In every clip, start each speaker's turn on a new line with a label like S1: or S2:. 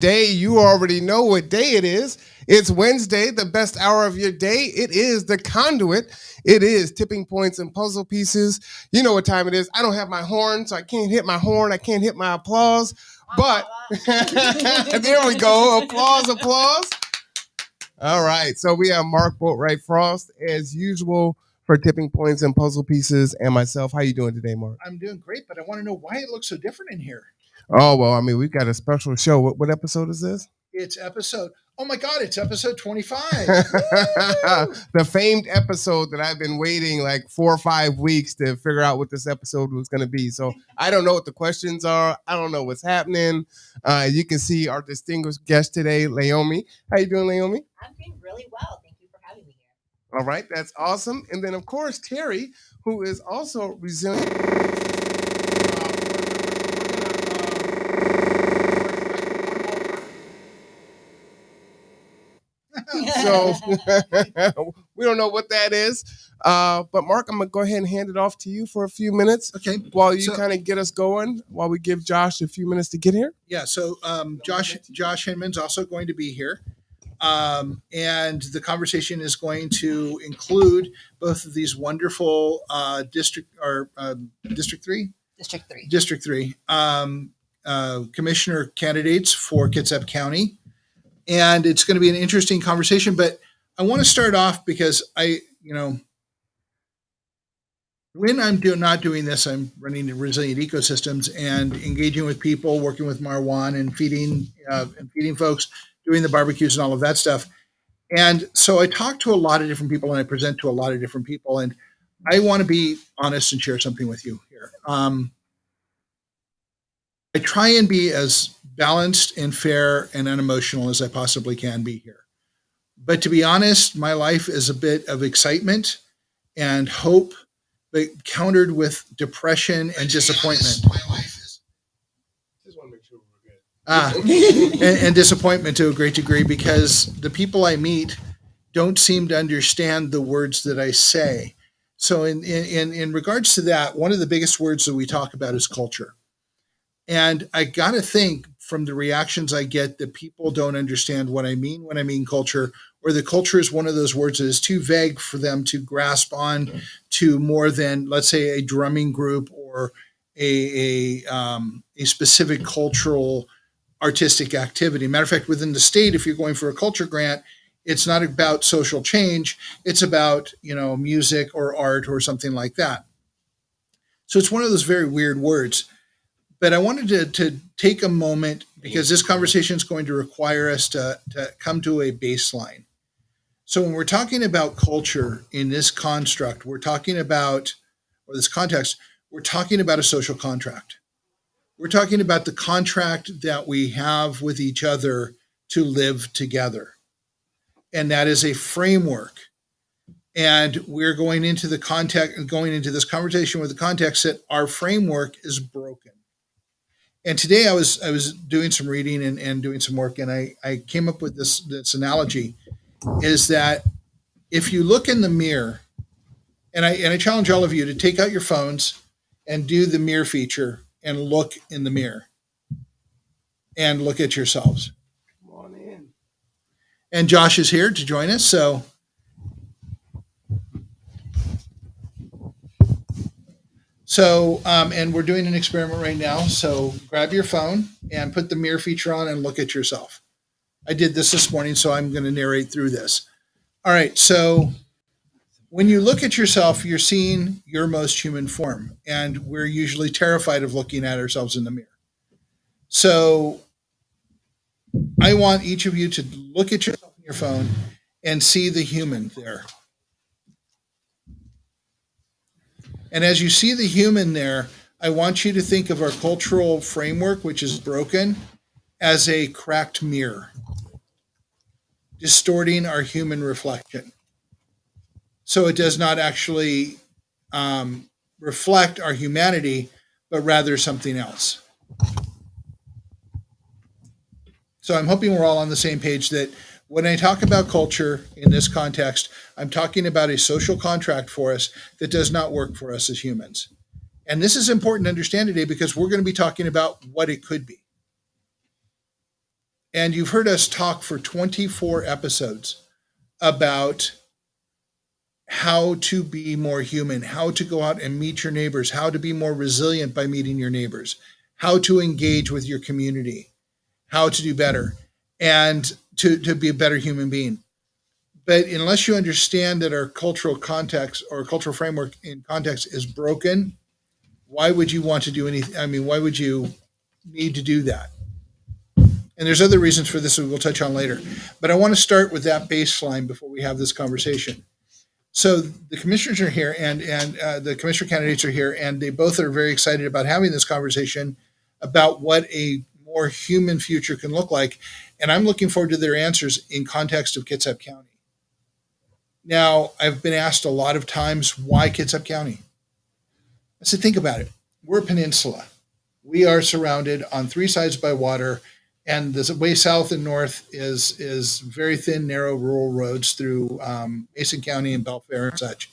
S1: Day, you already know what day it is. It's Wednesday, the best hour of your day. It is the conduit. It is tipping points and puzzle pieces. You know what time it is. I don't have my horn, so I can't hit my horn. I can't hit my applause. But there we go. Applause, applause. All right. So we have Mark Boatwright-Frost as usual for tipping points and puzzle pieces, and myself. How you doing today, Mark?
S2: I'm doing great, but I want to know why it looks so different in here.
S1: Oh well, I mean, we've got a special show. What episode is this?
S2: It's episode. Oh my God! It's episode 25.
S1: The famed episode that I've been waiting like 4 or 5 weeks to figure out what this episode was going to be. So I don't know what the questions are. I don't know what's happening. You can see our distinguished guest today, Laomi. How you doing, Laomi?
S3: I'm doing really well. Thank you for having me here.
S1: All right, that's awesome. And then of course Terry, who is also resilient. So we don't know what that is. But Mark, I'm gonna go ahead and hand it off to you for a few minutes.
S2: Okay.
S1: While you kind of get us going, while we give Josh a few minutes to get here.
S2: Yeah. So Josh Hinman's also going to be here. And the conversation is going to include both of these wonderful District 3 commissioner candidates for Kitsap County. And it's going to be an interesting conversation, but I want to start off because when I'm not doing this, I'm running resilient ecosystems and engaging with people, working with Marwan and feeding folks, doing the barbecues and all of that stuff. And so I talk to a lot of different people and I present to a lot of different people. And I want to be honest and share something with you here. I try and be as balanced and fair and unemotional as I possibly can be here. But to be honest, my life is a bit of excitement and hope, but countered with depression and disappointment.
S1: Just want to make sure we're good.
S2: And disappointment to a great degree because the people I meet don't seem to understand the words that I say. So in regards to that, one of the biggest words that we talk about is culture. And I got to think from the reactions I get that people don't understand what I mean when I mean culture, or the culture is one of those words that is too vague for them to grasp on to more than, let's say, a drumming group or a specific cultural artistic activity. Matter of fact, within the state, if you're going for a culture grant, it's not about social change. It's about, music or art or something like that. So it's one of those very weird words. But I wanted to take a moment because this conversation is going to require us to come to a baseline. So when we're talking about culture in this construct, we're talking about, or this context, we're talking about a social contract. We're talking about the contract that we have with each other to live together. And that is a framework. And we're going into this conversation with the context that our framework is broken. And today I was doing some reading and doing some work, and I came up with this analogy is that if you look in the mirror, and I challenge all of you to take out your phones and do the mirror feature and look in the mirror and look at yourselves.
S1: Come on in.
S2: And Josh is here to join us, so. So, and we're doing an experiment right now. So grab your phone and put the mirror feature on and look at yourself. I did this morning, so I'm going to narrate through this. All right. So when you look at yourself, you're seeing your most human form. And we're usually terrified of looking at ourselves in the mirror. So I want each of you to look at yourself on your phone and see the human there. And as you see the human there, I want you to think of our cultural framework, which is broken, as a cracked mirror, distorting our human reflection. So it does not actually reflect our humanity, but rather something else. So I'm hoping we're all on the same page that when I talk about culture in this context, I'm talking about a social contract for us that does not work for us as humans. And this is important to understand today because we're going to be talking about what it could be. And you've heard us talk for 24 episodes about how to be more human, how to go out and meet your neighbors, how to be more resilient by meeting your neighbors, how to engage with your community, how to do better, and to be a better human being. But unless you understand that our cultural context or cultural framework in context is broken, why would you want to do anything? I mean, why would you need to do that? And there's other reasons for this that we'll touch on later. But I want to start with that baseline before we have this conversation. So the commissioners are here, and the commissioner candidates are here, and they both are very excited about having this conversation about what a more human future can look like. And I'm looking forward to their answers in context of Kitsap County. Now, I've been asked a lot of times, why Kitsap County? I said, think about it. We're a peninsula. We are surrounded on three sides by water, and the way south and north is very thin, narrow rural roads through Mason County and Belfair and such.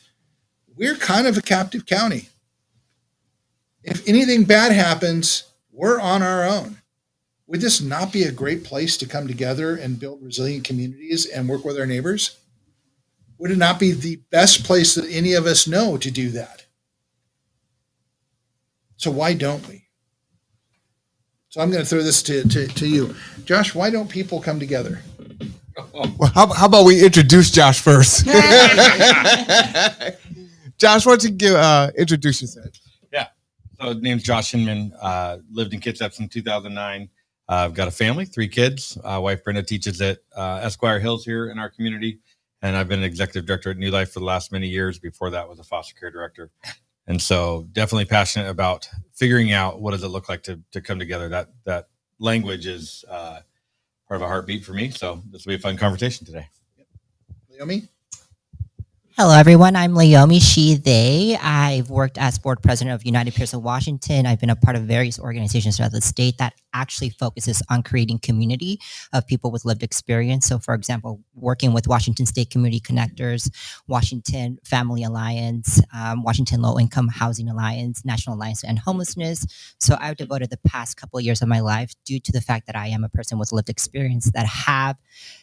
S2: We're kind of a captive county. If anything bad happens, we're on our own. Would this not be a great place to come together and build resilient communities and work with our neighbors? Would it not be the best place that any of us know to do that? So why don't we? So I'm going to throw this to you. Josh, why don't people come together?
S1: Well, how about we introduce Josh first? Josh, why don't you introduce yourself?
S4: Yeah. So name's Josh Hinman. Lived in Kitsap since 2009. I've got a family, 3 kids. Wife Brenda teaches at Esquire Hills here in our community. And I've been an executive director at New Life for the last many years. Before that was a foster care director. And so definitely passionate about figuring out what does it look like to come together. That language is part of a heartbeat for me. So this will be a fun conversation today.
S2: Leomi?
S3: Hello, everyone. I'm Leomi, she, they. I've worked as board president of United Peers of Washington. I've been a part of various organizations throughout the state that actually focuses on creating community of people with lived experience. So, for example, working with Washington State Community Connectors, Washington Family Alliance, Washington Low Income Housing Alliance, National Alliance to End Homelessness. So I've devoted the past couple of years of my life, due to the fact that I am a person with lived experience, that have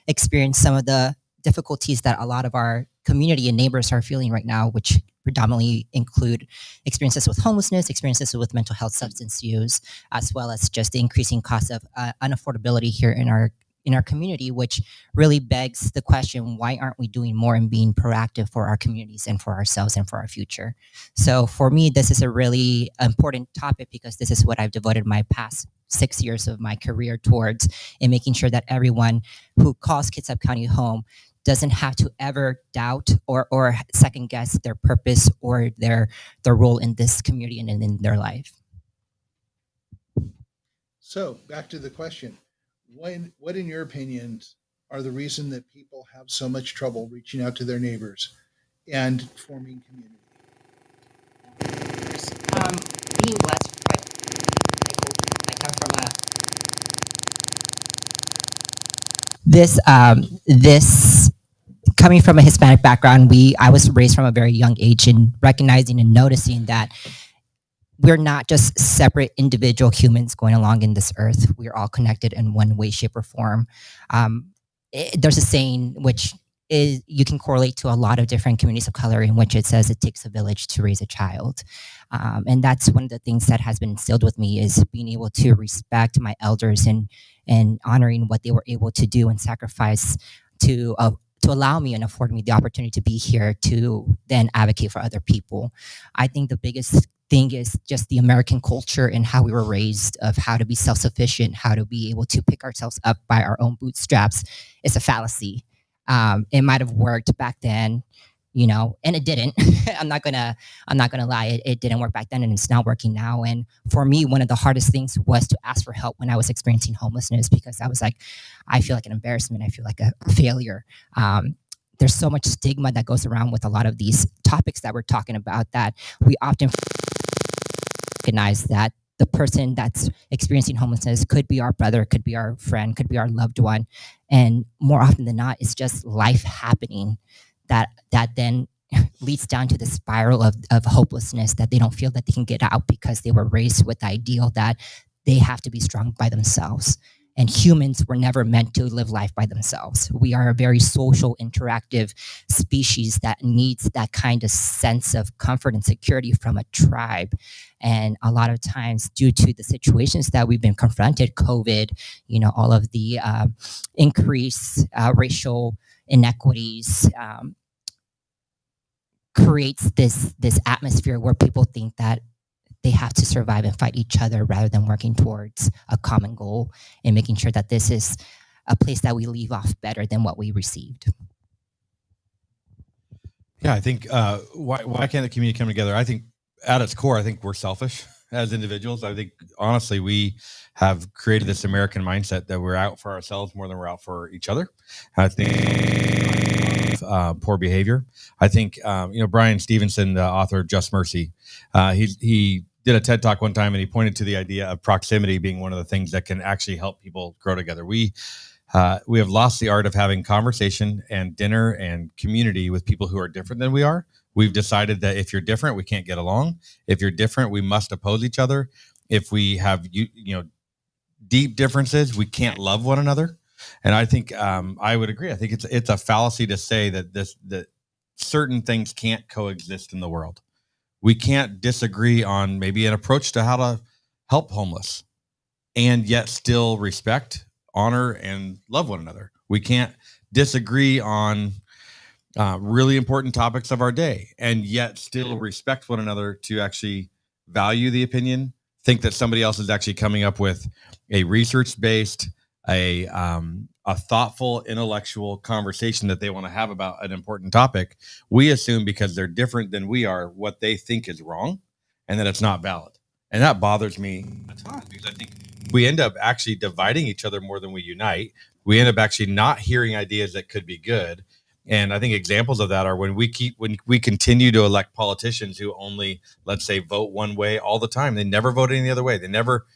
S3: experienced some of the difficulties that a lot of our community and neighbors are feeling right now, which predominantly include experiences with homelessness, experiences with mental health, substance use, as well as just the increasing cost of unaffordability here in our community, which really begs the question, why aren't we doing more and being proactive for our communities and for ourselves and for our future? So for me, this is a really important topic, because this is what I've devoted my past 6 years of my career towards, in making sure that everyone who calls Kitsap County home doesn't have to ever doubt or second guess their purpose or their role in this community and in their life.
S2: So back to the question. What in your opinion are the reason that people have so much trouble reaching out to their neighbors and forming community?
S3: Being blessed, I come from this coming from a Hispanic background. I was raised from a very young age in recognizing and noticing that we're not just separate individual humans going along in this earth. We're all connected in one way, shape, or form. There's a saying which is, you can correlate to a lot of different communities of color, in which it says it takes a village to raise a child. And that's one of the things that has been instilled with me, is being able to respect my elders and honoring what they were able to do and sacrifice to allow me and afford me the opportunity to be here to then advocate for other people. I think the biggest thing is just the American culture and how we were raised, of how to be self-sufficient, how to be able to pick ourselves up by our own bootstraps. It's a fallacy. It might have worked back then, and it didn't. I'm not gonna lie. It didn't work back then, and it's not working now. And for me, one of the hardest things was to ask for help when I was experiencing homelessness, because I was like, I feel like an embarrassment. I feel like a failure. There's so much stigma that goes around with a lot of these topics that we're talking about, that we often recognize that the person that's experiencing homelessness could be our brother, could be our friend, could be our loved one. And more often than not, it's just life happening that then leads down to the spiral of hopelessness, that they don't feel that they can get out, because they were raised with the ideal that they have to be strong by themselves. And humans were never meant to live life by themselves. We are a very social, interactive species that needs that kind of sense of comfort and security from a tribe. And a lot of times, due to the situations that we've been confronted, COVID, all of the increased racial inequities, creates this atmosphere where people think that they have to survive and fight each other rather than working towards a common goal and making sure that this is a place that we leave off better than what we received.
S4: Yeah, I think why can't the community come together? I think at its core, I think we're selfish as individuals. I think honestly, we have created this American mindset that we're out for ourselves more than we're out for each other. I think poor behavior. I think Brian Stevenson, the author of Just Mercy, he did a TED Talk one time and he pointed to the idea of proximity being one of the things that can actually help people grow together. We have lost the art of having conversation and dinner and community with people who are different than we are. We've decided that if you're different, we can't get along. If you're different, we must oppose each other. If we have deep differences, we can't love one another. And I think I would agree. I think it's a fallacy to say that certain things can't coexist in the world. We can't disagree on maybe an approach to how to help homeless and yet still respect, honor, and love one another. We can't disagree on really important topics of our day and yet still respect one another to actually value the opinion, think that somebody else is actually coming up with a research-based, a thoughtful, intellectual conversation that they want to have about an important topic. We assume because they're different than we are, what they think is wrong and that it's not valid. And that bothers me a ton because I think we end up actually dividing each other more than we unite. We end up actually not hearing ideas that could be good. And I think examples of that are when we continue to elect politicians who only, let's say, vote one way all the time. They never vote any other way. They never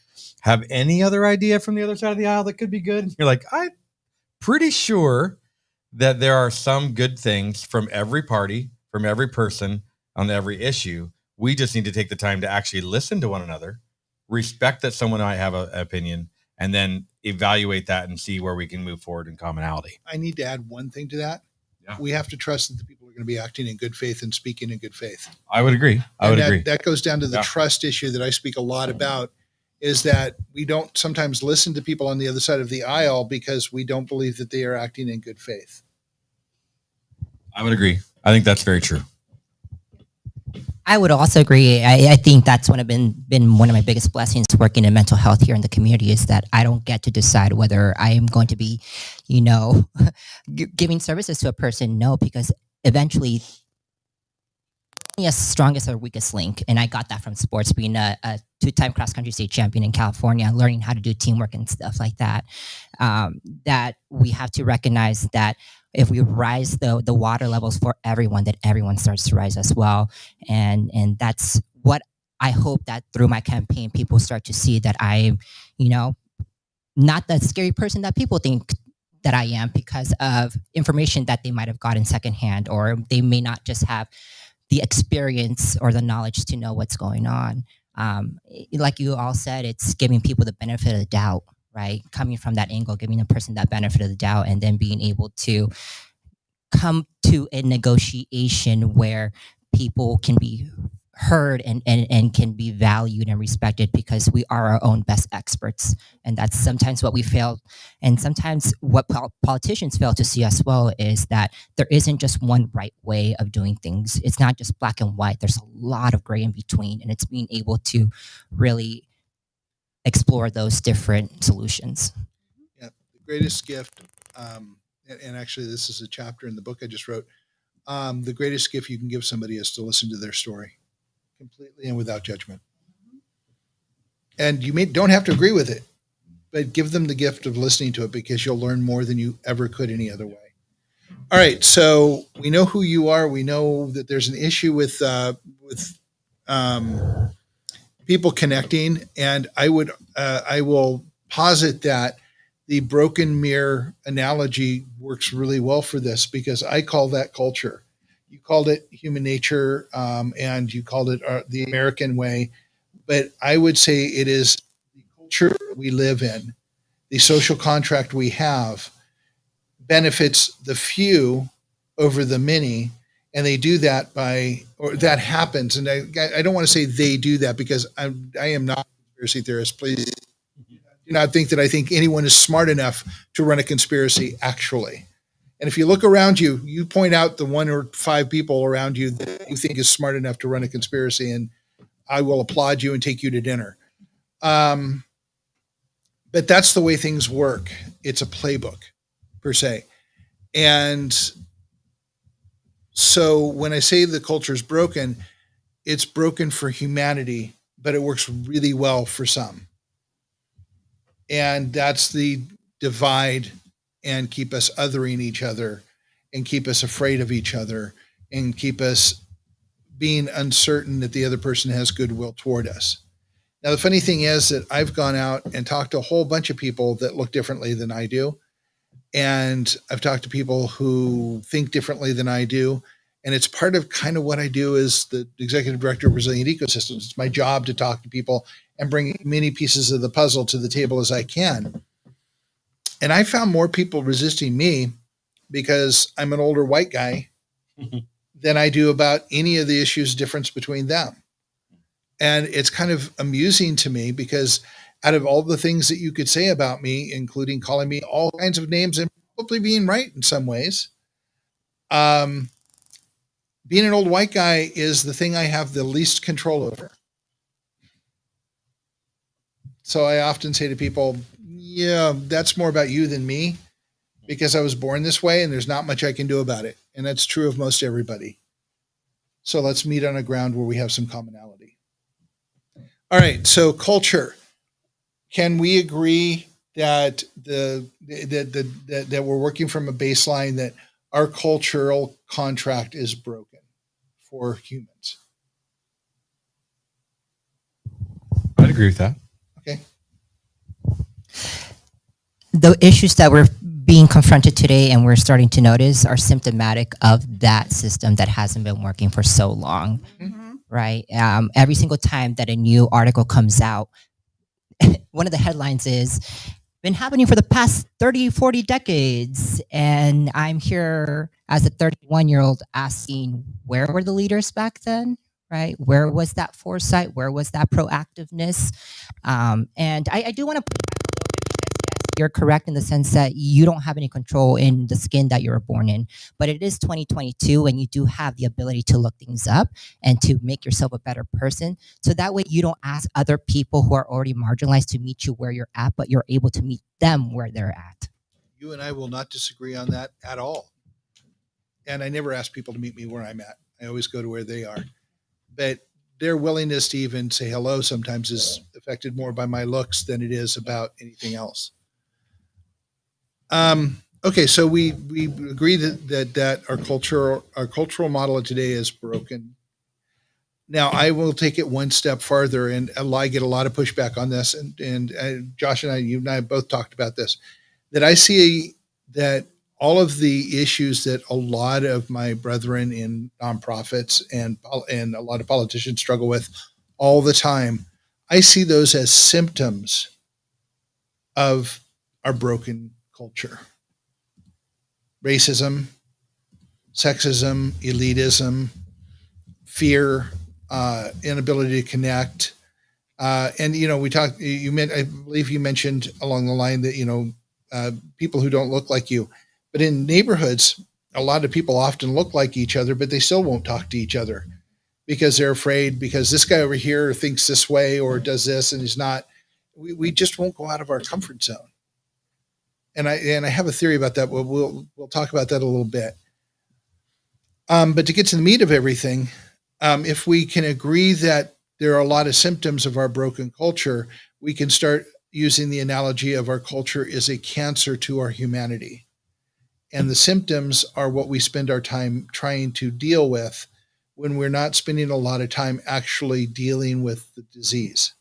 S4: have any other idea from the other side of the aisle that could be good. And you're like, I'm pretty sure that there are some good things from every party, from every person on every issue. We just need to take the time to actually listen to one another, respect that someone might have an opinion, and then evaluate that and see where we can move forward in commonality.
S2: I need to add one thing to that.
S4: Yeah.
S2: We have to trust that the people are going to be acting in good faith and speaking in good faith.
S4: I would agree.
S2: That goes down to the trust issue that I speak a lot about, is that we don't sometimes listen to people on the other side of the aisle because we don't believe that they are acting in good faith.
S4: I would agree. I think that's very true.
S3: I would also agree. I think that's been one of my biggest blessings working in mental health here in the community, is that I don't get to decide whether I am going to be, giving services to a person. No, because eventually, as strong as our weakest link. And I got that from sports, being a two-time cross-country state champion in California, learning how to do teamwork and stuff like that. That we have to recognize that if we rise the water levels for everyone, that everyone starts to rise as well. And that's what I hope that through my campaign, people start to see, that I'm, not the scary person that people think that I am because of information that they might have gotten secondhand, or they may not just have the experience or the knowledge to know what's going on. Like you all said, it's giving people the benefit of the doubt, right? Coming from that angle, giving a person that benefit of the doubt, and then being able to come to a negotiation where people can be heard and can be valued and respected, because we are our own best experts. And that's sometimes what we fail. And sometimes what politicians fail to see as well is that there isn't just one right way of doing things. It's not just black and white. There's a lot of gray in between, and it's being able to really explore those different solutions.
S2: Yeah, the greatest gift, and actually this is a chapter in the book I just wrote, the greatest gift you can give somebody is to listen to their story completely and without judgment. And you don't have to agree with it, but give them the gift of listening to it, because you'll learn more than you ever could any other way. All right, so we know who you are. We know that there's an issue with people connecting, and I will posit that the broken mirror analogy works really well for this, because I call that culture. You called it human nature, and you called it the American way, but I would say it is the culture we live in the social contract we have benefits the few over the many, and they do that or that happens. And I don't want to say they do that, because I am not a conspiracy theorist. Please do not think that I think anyone is smart enough to run a conspiracy, actually. And if you look around you, you point out the 1 or 5 people around you that you think is smart enough to run a conspiracy, and I will applaud you and take you to dinner. But that's the way things work. It's a playbook, per se. And so when I say the culture is broken, it's broken for humanity, but it works really well for some. And that's the divide and keep us othering each other and keep us afraid of each other and keep us being uncertain that the other person has goodwill toward us. Now, the funny thing is that I've gone out and talked to a whole bunch of people that look differently than I do. And I've talked to people who think differently than I do. And it's part of kind of what I do as the executive director of Resilient Ecosystems. It's my job to talk to people and bring many pieces of the puzzle to the table as I can. And I found more people resisting me because I'm an older white guy than I do about any of the issues difference between them. And it's kind of amusing to me, because out of all the things that you could say about me, including calling me all kinds of names and probably being right in some ways, being an old white guy is the thing I have the least control over. So I often say to people, yeah, that's more about you than me, because I was born this way and there's not much I can do about it. And that's true of most everybody. So let's meet on a ground where we have some commonality. All right, so culture. Can we agree that that we're working from a baseline that our cultural contract is broken for humans?
S4: I'd agree with that.
S2: Okay.
S3: The issues that we're being confronted today and we're starting to notice are symptomatic of that system that hasn't been working for so long, right? Every single time that a new article comes out, one of the headlines is, been happening for the past 30, 40 decades. And I'm here as a 31-year-old asking, where were the leaders back then, right? Where was that foresight? Where was that proactiveness? And I do want to put you're correct in the sense that you don't have any control in the skin that you were born in, but it is 2022 and you do have the ability to look things up and to make yourself a better person. So that way you don't ask other people who are already marginalized to meet you where you're at, but you're able to meet them where they're at.
S2: You and I will not disagree on that at all. And I never ask people to meet me where I'm at. I always go to where they are. But their willingness to even say hello sometimes is affected more by my looks than it is about anything else. Okay, so we agree that our cultural model of today is broken. Now, I will take it one step farther, and I get a lot of pushback on this, and Josh and I, you and I both talked about this, that I see that all of the issues that a lot of my brethren in nonprofits and a lot of politicians struggle with all the time, I see those as symptoms of our broken culture. Racism, sexism, elitism, fear, inability to connect. And, we talked, I believe you mentioned along the line that, people who don't look like you. But in neighborhoods, a lot of people often look like each other, but they still won't talk to each other because they're afraid, because this guy over here thinks this way or does this and he's not. We just won't go out of our comfort zone. And I have a theory about that. We'll talk about that a little bit. But to get to the meat of everything, if we can agree that there are a lot of symptoms of our broken culture, we can start using the analogy of our culture is a cancer to our humanity. And the symptoms are what we spend our time trying to deal with when we're not spending a lot of time actually dealing with the disease.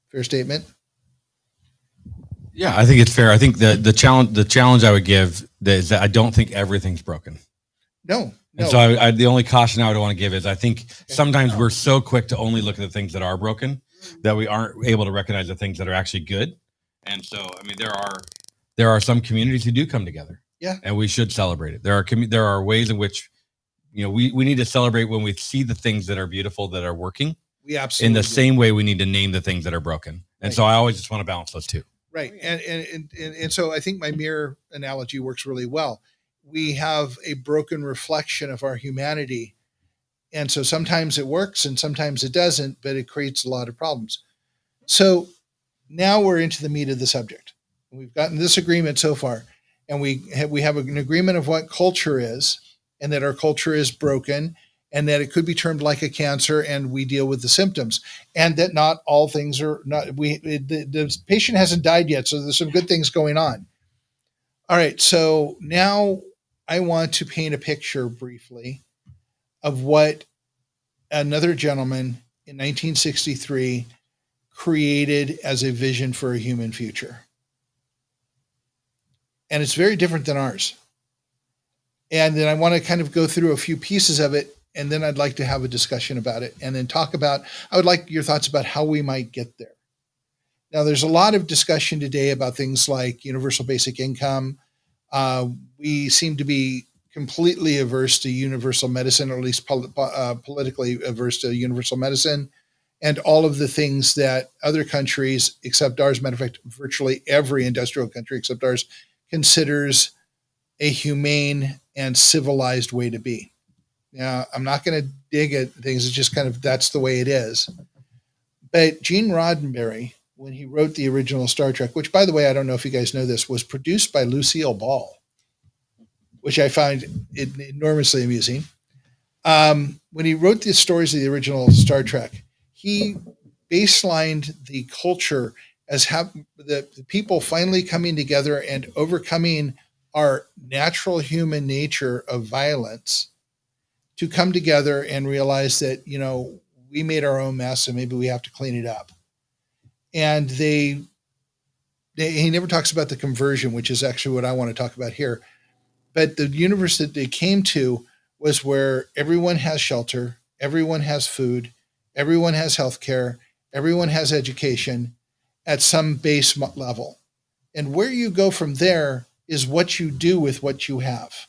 S2: Fair statement?
S4: Yeah, I think it's fair. I think the challenge I would give is that I don't think everything's broken.
S2: No.
S4: And so the only caution I would want to give is I think sometimes we're so quick to only look at the things that are broken that we aren't able to recognize the things that are actually good. And so, I mean, there are some communities who do come together.
S2: Yeah.
S4: And we should celebrate it. There are ways in which, we need to celebrate when we see the things that are beautiful, that are working.
S2: We absolutely
S4: in the
S2: do.
S4: same way we need to name the things that are broken. And
S2: Right.
S4: so I always just want to balance those two.
S2: Right. And so I think my mirror analogy works really well. We have a broken reflection of our humanity. And so sometimes it works and sometimes it doesn't, but it creates a lot of problems. So now we're into the meat of the subject. We've gotten this agreement so far, and we have an agreement of what culture is, and that our culture is broken, and that it could be termed like a cancer, and we deal with the symptoms, and that not all things are not. The patient hasn't died yet, so there's some good things going on. All right, so now I want to paint a picture briefly of what another gentleman in 1963 created as a vision for a human future. And it's very different than ours. And then I want to kind of go through a few pieces of it, and then I'd like to have a discussion about it, and then I would like your thoughts about how we might get there. Now, there's a lot of discussion today about things like universal basic income. We seem to be completely averse to universal medicine, or at least politically averse to universal medicine, and all of the things that other countries except ours, matter of fact, virtually every industrial country except ours, considers a humane and civilized way to be. Now, I'm not going to dig at things. It's just kind of, that's the way it is. But Gene Roddenberry, when he wrote the original Star Trek, which, by the way, I don't know if you guys know this, was produced by Lucille Ball, which I find enormously amusing. When he wrote the stories of the original Star Trek, he baselined the culture as the people finally coming together and overcoming our natural human nature of violence to come together and realize that, we made our own mess and maybe we have to clean it up. And he never talks about the conversion, which is actually what I want to talk about here. But the universe that they came to was where everyone has shelter, everyone has food, everyone has healthcare, everyone has education at some base level. And where you go from there is what you do with what you have.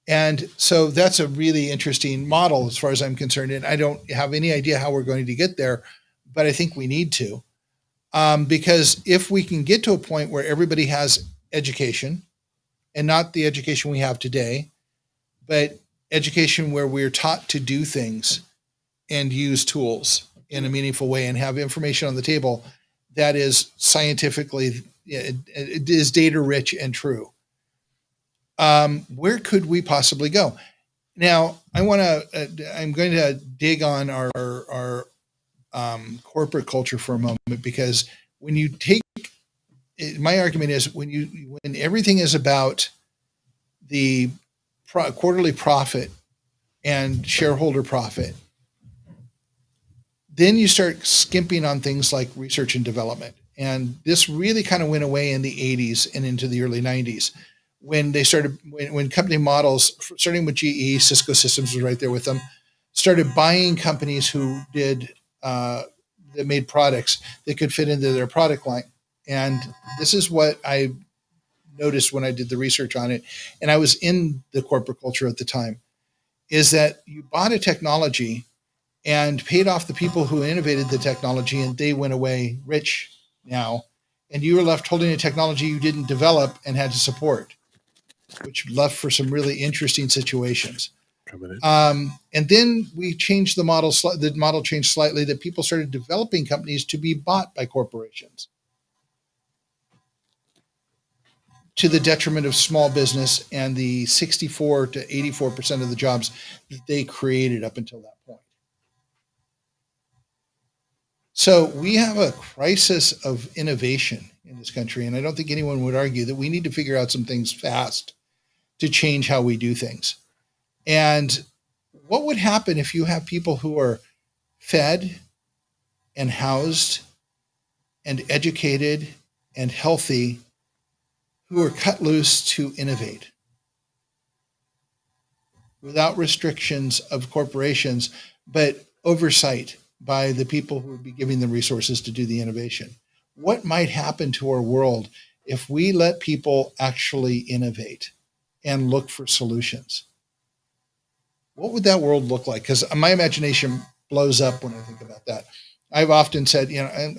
S2: And so that's a really interesting model as far as I'm concerned. And I don't have any idea how we're going to get there, but I think we need to. Because if we can get to a point where everybody has education, and not the education we have today, but education where we're taught to do things and use tools in a meaningful way and have information on the table that is scientifically, it is data rich and true. Where could we possibly go? Now, I'm going to dig on our corporate culture for a moment, because when you take, my argument is when everything is about the quarterly profit and shareholder profit, then you start skimping on things like research and development. And this really kind of went away in the 80s and into the early 90s when they started, when company models, starting with GE, Cisco Systems was right there with them, started buying companies who did, that made products that could fit into their product line. And this is what I noticed when I did the research on it, and I was in the corporate culture at the time, is that you bought a technology and paid off the people who innovated the technology, and they went away rich now, and you were left holding a technology you didn't develop and had to support, which left for some really interesting situations. And then we changed the model. The model changed slightly, that people started developing companies to be bought by corporations, to the detriment of small business and the 64 to 84% of the jobs that they created up until that point. So we have a crisis of innovation in this country, and I don't think anyone would argue that we need to figure out some things fast to change how we do things. And what would happen if you have people who are fed and housed and educated and healthy, who are cut loose to innovate without restrictions of corporations, but oversight by the people who would be giving them resources to do the innovation. What might happen to our world if we let people actually innovate and look for solutions? What would that world look like? Because my imagination blows up when I think about that. I've often said,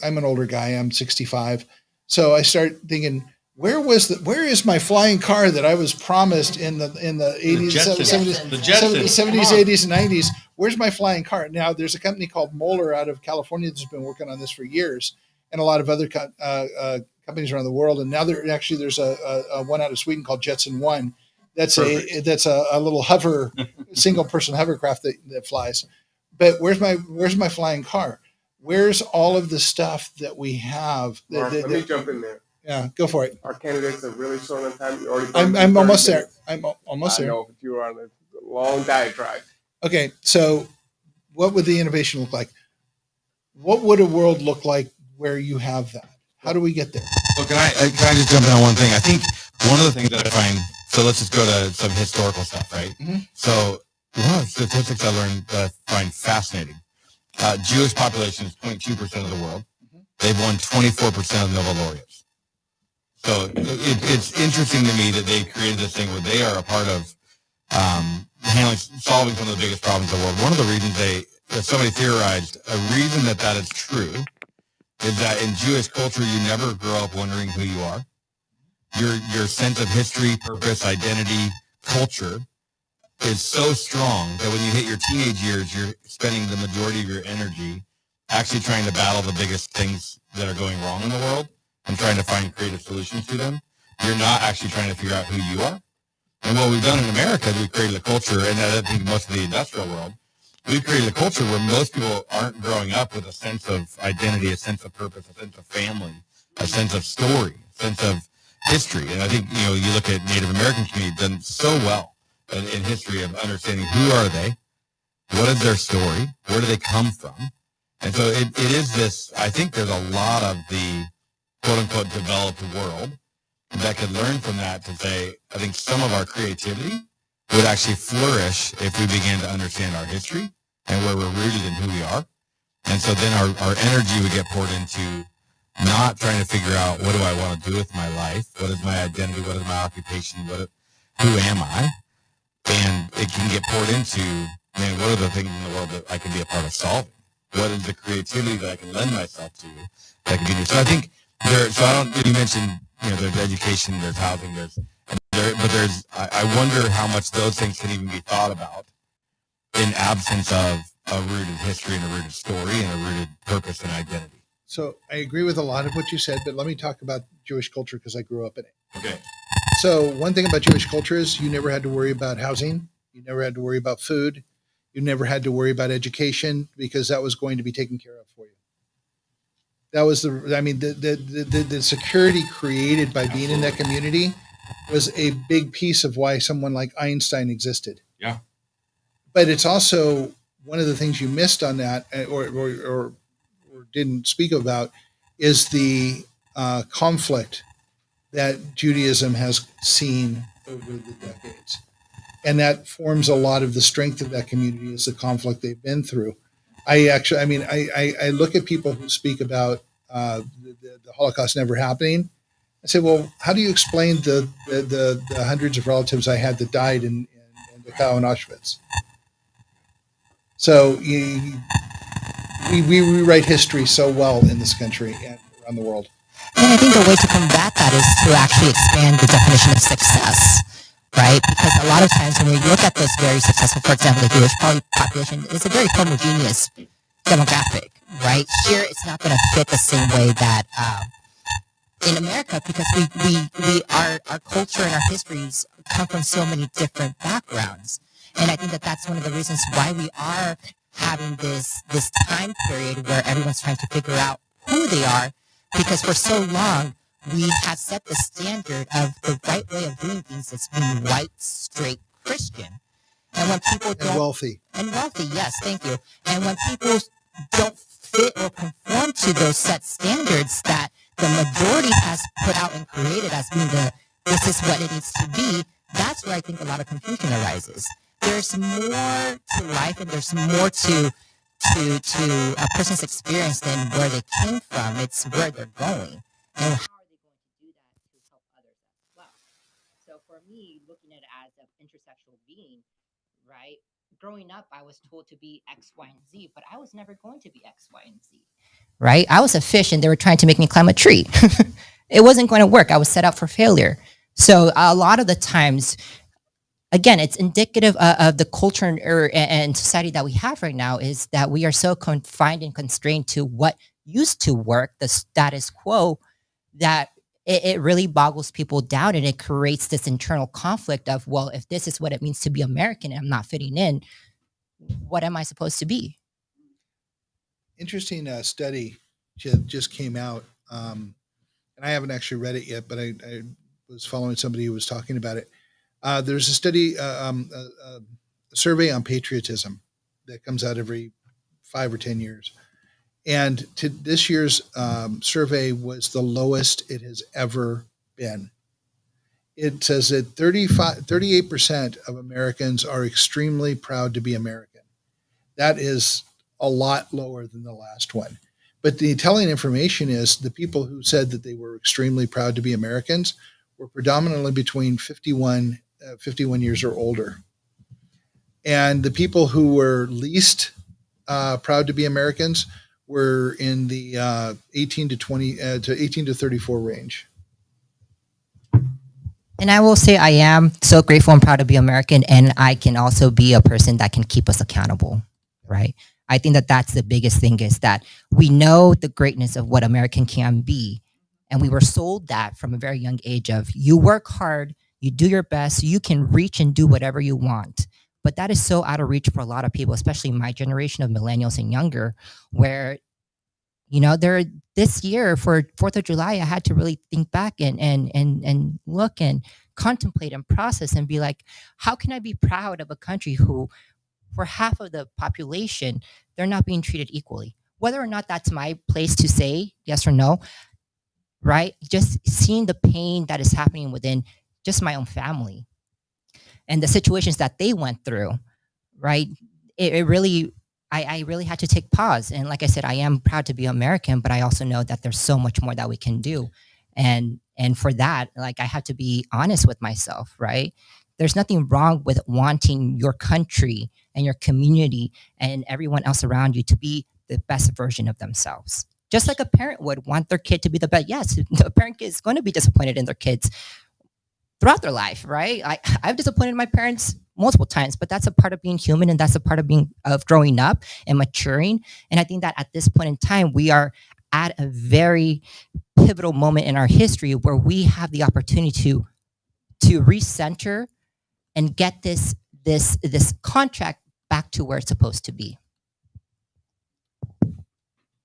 S2: I'm an older guy. I'm 65. So I start thinking, where is my flying car that I was promised in the 80s, 70s, 80s, and 90s? Where's my flying car? Now, there's a company called Moeller out of California that's been working on this for years, and a lot of other companies around the world. And now there's a one out of Sweden called Jetson One. That's a little single person hovercraft that flies. But where's my flying car? Where's all of the stuff that we have?
S1: Mark, let me jump in there.
S2: Yeah, go for it.
S1: Our candidates are really short on time.
S2: I'm almost there. I'm almost there.
S1: I know, but you are on a long diatribe.
S2: Okay, so what would the innovation look like? What would a world look like where you have that? How do we get there?
S4: Well, can I just jump in on one thing? I think one of the things that I find, so let's just go to some historical stuff, right?
S2: Mhm.
S4: So one of the statistics I learned that I find fascinating. Jewish population is 0.2% of the world. They've won 24% of Nobel laureates. So it's interesting to me that they created this thing where they are a part of solving some of the biggest problems in the world. One of the reasons somebody theorized, a reason that is true is that in Jewish culture, you never grow up wondering who you are. Your sense of history, purpose, identity, culture is so strong that when you hit your teenage years, you're spending the majority of your energy actually trying to battle the biggest things that are going wrong in the world and trying to find creative solutions to them. You're not actually trying to figure out who you are. And what we've done in America is we've created a culture, and I think most of the industrial world, we've created a culture where most people aren't growing up with a sense of identity, a sense of purpose, a sense of family, a sense of story, a sense of history. And I think, you look at Native American community done so well in history of understanding who are they, what is their story, where do they come from. And so it is this, I think there's a lot of the quote-unquote developed world that could learn from that to say, I think some of our creativity would actually flourish if we began to understand our history and where we're rooted in who we are. And so then our energy would get poured into not trying to figure out what do I want to do with my life, what is my identity, what is my occupation, who am I? And it can get poured into, man, what are the things in the world that I can be a part of solving? What is the creativity that I can lend myself to that can be? So I think you mentioned, there's education, there's housing, I wonder how much those things can even be thought about in absence of a rooted history and a rooted story and a rooted purpose and identity.
S2: So I agree with a lot of what you said, but let me talk about Jewish culture because I grew up in it.
S4: Okay.
S2: So one thing about Jewish culture is you never had to worry about housing. You never had to worry about food. You never had to worry about education because that was going to be taken care of for you. That was the security created by being in that community was a big piece of why someone like Einstein existed.
S4: Yeah.
S2: But it's also one of the things you missed on that or didn't speak about is the conflict that Judaism has seen over the decades. And that forms a lot of the strength of that community is the conflict they've been through. I look at people who speak about the Holocaust never happening. I say, well, how do you explain the hundreds of relatives I had that died in Dachau and Auschwitz? So we rewrite history so well in this country and around the world.
S3: And I think a way to combat that is to actually expand the definition of success, right? Because a lot of times when we look at this very successful, for example, the Jewish population, it's a very homogeneous demographic, right? Here, it's not going to fit the same way that in America, because our culture and our histories come from so many different backgrounds. And I think that's one of the reasons why we are having this time period where everyone's trying to figure out who they are, because for so long, we have set the standard of the right way of doing things as being white, straight, Christian. And when people don't...
S2: And wealthy,
S3: yes, thank you. And when people don't fit or conform to those set standards that the majority has put out and created as being this is what it needs to be, that's where I think a lot of confusion arises. There's more to life and there's more to to a person's experience than where they came from. It's where they're going. And how are they going to do that to help others as well? So for me, looking at it as an intersexual being, right? Growing up, I was told to be X, Y, and Z, but I was never going to be X, Y, and Z. Right? I was a fish and they were trying to make me climb a tree. It wasn't going to work. I was set up for failure. So a lot of the times, again, it's indicative of the culture and society that we have right now, is that we are so confined and constrained to what used to work, the status quo, that it really boggles people down, and it creates this internal conflict of, well, if this is what it means to be American and I'm not fitting in, what am I supposed to be?
S2: Interesting study just came out, and I haven't actually read it yet, but I was following somebody who was talking about it. There's a study, a survey on patriotism that comes out every 5 or 10 years. And this year's survey was the lowest it has ever been. It says that 38% of Americans are extremely proud to be American. That is a lot lower than the last one. But the telling information is the people who said that they were extremely proud to be Americans were predominantly between 51 years or older. And the people who were least proud to be Americans were in the 18 to 34 range.
S3: And I will say I am so grateful and proud to be American, and I can also be a person that can keep us accountable, right? I think that that's the biggest thing, is that we know the greatness of what American can be. And we were sold that from a very young age of, you work hard, you do your best, you can reach and do whatever you want. But that is so out of reach for a lot of people, especially my generation of millennials and younger, where, you know, this year for 4th of July, I had to really think back and look and contemplate and process and be like, how can I be proud of a country who, for half of the population, they're not being treated equally? Whether or not that's my place to say yes or no, right? Just seeing the pain that is happening within just my own family and the situations that they went through, right? It really, I really had to take pause. And like I said, I am proud to be American, but I also know that there's so much more that we can do. And for that, like, I have to be honest with myself, right? There's nothing wrong with wanting your country and your community and everyone else around you to be the best version of themselves. Just like a parent would want their kid to be the best. Yes, a parent is going to be disappointed in their kids throughout their life, right? I've disappointed my parents multiple times, but that's a part of being human, and that's a part of growing up and maturing. And I think that at this point in time, we are at a very pivotal moment in our history where we have the opportunity to recenter and get this contract back to where it's supposed to be.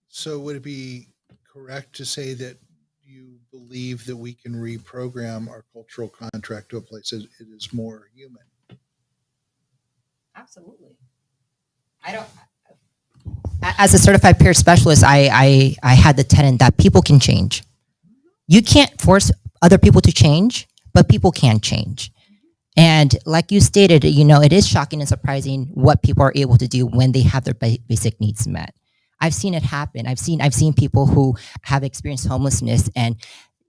S2: So would it be correct to say that you believe that we can reprogram our cultural contract to a place that it is more human?
S3: Absolutely. As a certified peer specialist, I had the tenet that people can change. You can't force other people to change, but people can change. And like you stated, you know, it is shocking and surprising what people are able to do when they have their basic needs met. I've seen it happen. I've seen people who have experienced homelessness, and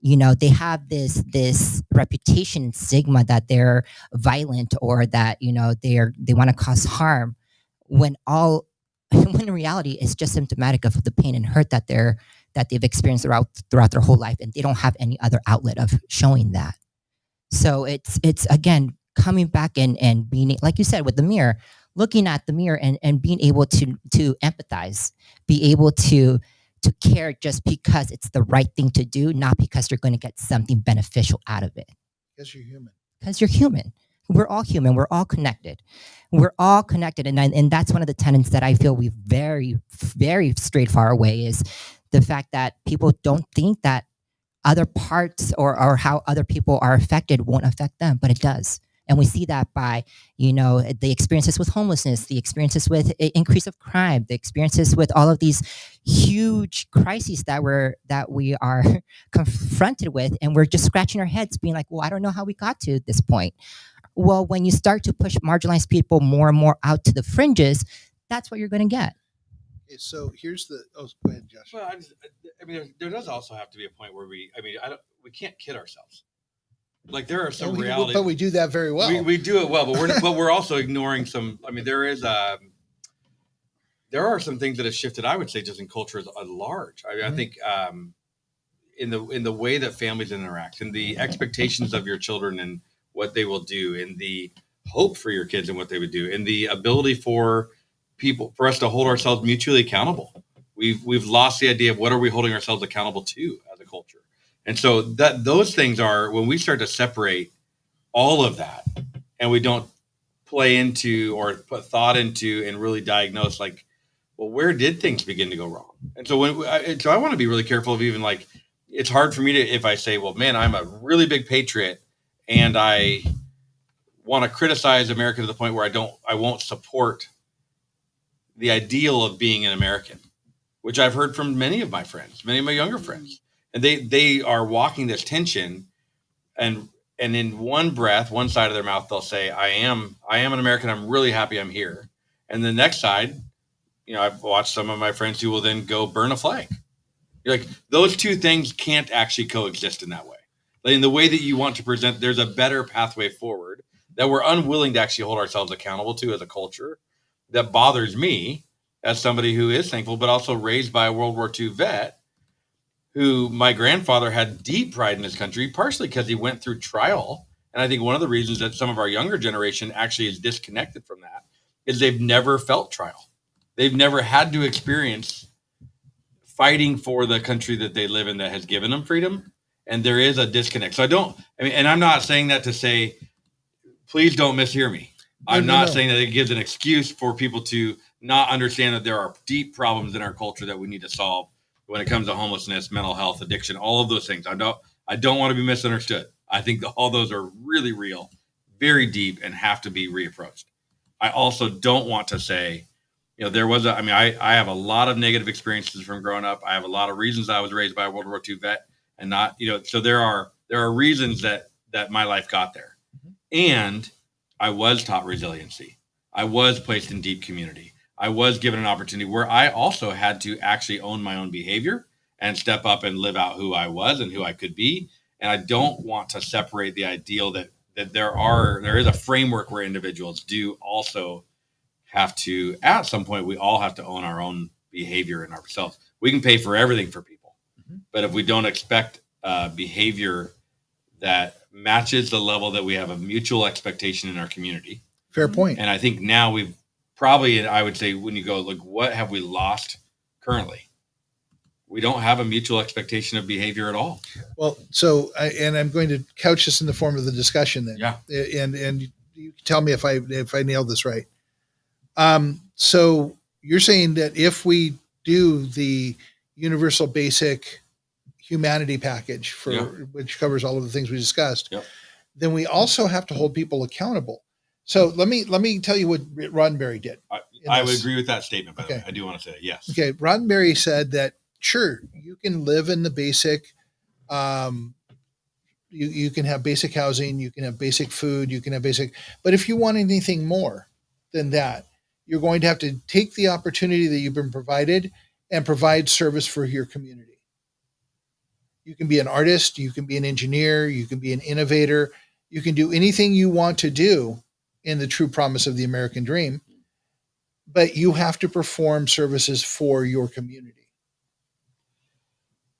S3: you know, they have this reputation and stigma that they're violent, or that, you know, they want to cause harm, when in reality it's just symptomatic of the pain and hurt that they've experienced throughout their whole life, and they don't have any other outlet of showing that. So it's again coming back and being, like you said, with the mirror, looking at the mirror and being able to empathize, be able to care just because it's the right thing to do, not because you're going to get something beneficial out of it.
S2: Because you're human.
S3: Because you're human. We're all human. We're all connected. We're all connected. And that's one of the tenets that I feel we very, very strayed far away, is the fact that people don't think that other parts or how other people are affected won't affect them, but it does. And we see that by, you know, the experiences with homelessness, the experiences with increase of crime, the experiences with all of these huge crises that we are confronted with, and we're just scratching our heads, being like, well, I don't know how we got to this point. Well, when you start to push marginalized people more and more out to the fringes, that's what you're going to get.
S2: Okay, so here's the. Oh, go ahead, Josh.
S4: Well, I mean, there does also have to be a point where we can't kid ourselves. Like there are some realities,
S2: but we do that very well.
S4: We do it well, but we're also ignoring some. I mean, there are some things that have shifted. I would say just in culture at large. I mean, I think in the way that families interact, and the expectations of your children and what they will do, and the hope for your kids and what they would do, and the ability for us to hold ourselves mutually accountable. We've lost the idea of what are we holding ourselves accountable to as a culture. And so those things are when we start to separate all of that and we don't play into or put thought into and really diagnose like, well, where did things begin to go wrong? And so so I want to be really careful of even like, it's hard for me to, if I say, well, man, I'm a really big patriot and I want to criticize America to the point where I won't support the ideal of being an American, which I've heard from many of my friends, many of my younger friends. And they are walking this tension, and in one breath, one side of their mouth, they'll say, I am an American. I'm really happy I'm here. And the next side, I've watched some of my friends who will then go burn a flag. You're like, those two things can't actually coexist in that way. Like in the way that you want to present, there's a better pathway forward that we're unwilling to actually hold ourselves accountable to as a culture. That bothers me as somebody who is thankful, but also raised by a World War II vet who my grandfather had deep pride in his country, partially because he went through trial. And I think one of the reasons that some of our younger generation actually is disconnected from that is they've never felt trial. They've never had to experience fighting for the country that they live in that has given them freedom. And there is a disconnect. So and I'm not saying that to say, please don't mishear me. I'm not saying that it gives an excuse for people to not understand that there are deep problems in our culture that we need to solve when it comes to homelessness, mental health, addiction, all of those things. I don't want to be misunderstood. I think all those are really real, very deep, and have to be reapproached. I also don't want to say, I have a lot of negative experiences from growing up. I have a lot of reasons I was raised by a World War II vet and not, so there are reasons that my life got there. And I was taught resiliency. I was placed in deep community. I was given an opportunity where I also had to actually own my own behavior and step up and live out who I was and who I could be. And I don't want to separate the ideal that there is a framework where individuals do also have to, at some point, we all have to own our own behavior and ourselves. We can pay for everything for people, but if we don't expect behavior that matches the level that we have a mutual expectation in our community.
S2: Fair point.
S4: And I think now we've probably, I would say, when you go, look, what have we lost currently? We don't have a mutual expectation of behavior at all.
S2: Well, so, I'm going to couch this in the form of the discussion then.
S4: Yeah.
S2: And you tell me if I nailed this right. So you're saying that if we do the universal basic humanity package which covers all of the things we discussed, then we also have to hold people accountable. So let me tell you what Roddenberry did.
S4: I would agree with that statement, by the way. I do want to say yes.
S2: Okay. Roddenberry said that, sure, you can live in the basic, you can have basic housing, you can have basic food, you can have basic, but if you want anything more than that, you're going to have to take the opportunity that you've been provided and provide service for your community. You can be an artist, you can be an engineer, you can be an innovator, you can do anything you want to do in the true promise of the American dream, but you have to perform services for your community.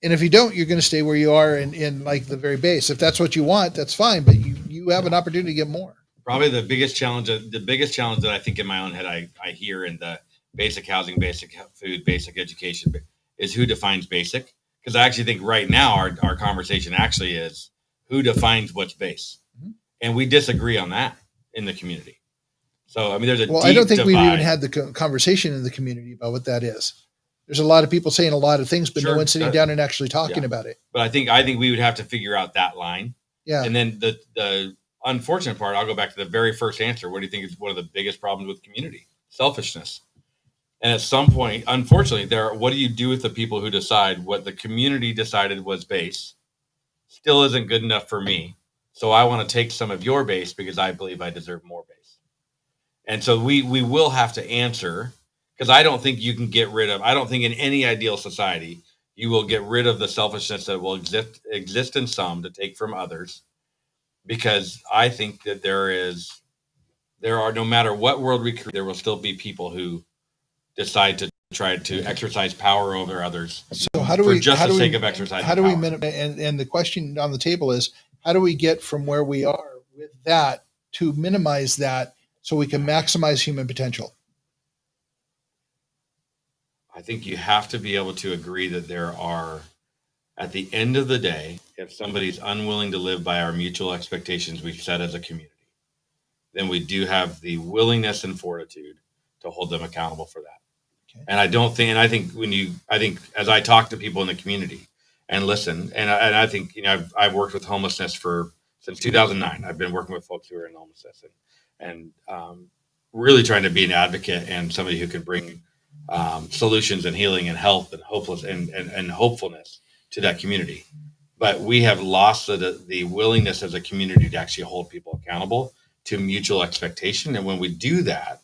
S2: And if you don't, you're going to stay where you are in like the very base. If that's what you want, that's fine, but you have an opportunity to get more.
S4: Probably the biggest challenge that I think in my own head I hear in the basic housing, basic food, basic education is who defines basic. Because I actually think right now our conversation actually is who defines what's base. Mm-hmm. And we disagree on that in the community. So, I mean, there's a deep
S2: I don't think
S4: divide.
S2: we've even had the conversation in the community about what that is. There's a lot of people saying a lot of things, but no one's sitting down and actually talking about it.
S4: But I think we would have to figure out that line.
S2: Yeah.
S4: And then the unfortunate part, I'll go back to the very first answer. What do you think is one of the biggest problems with community? Selfishness. And at some point, unfortunately, what do you do with the people who decide what the community decided was base still isn't good enough for me? So I want to take some of your base because I believe I deserve more base. And so we will have to answer Because I don't think you can get rid of, I don't think in any ideal society, you will get rid of the selfishness that will exist in some to take from others. Because I think that there are, no matter what world we create, there will still be people who decide to try to exercise power over others.
S2: So how do
S4: for
S2: we
S4: just
S2: how
S4: the
S2: do
S4: sake
S2: we
S4: of exercising
S2: how do we
S4: power.
S2: and the question on the table is, how do we get from where we are with that to minimize that so we can maximize human potential?
S4: I think you have to be able to agree that there are, at the end of the day, if somebody's unwilling to live by our mutual expectations we've set as a community, then we do have the willingness and fortitude to hold them accountable for that.
S2: Okay.
S4: And I think as I talk to people in the community and listen, and I think, I've worked with homelessness since 2009. I've been working with folks who are in homelessness and really trying to be an advocate and somebody who can bring solutions and healing and health and hopefulness to that community. But we have lost the willingness as a community to actually hold people accountable to mutual expectation. And when we do that,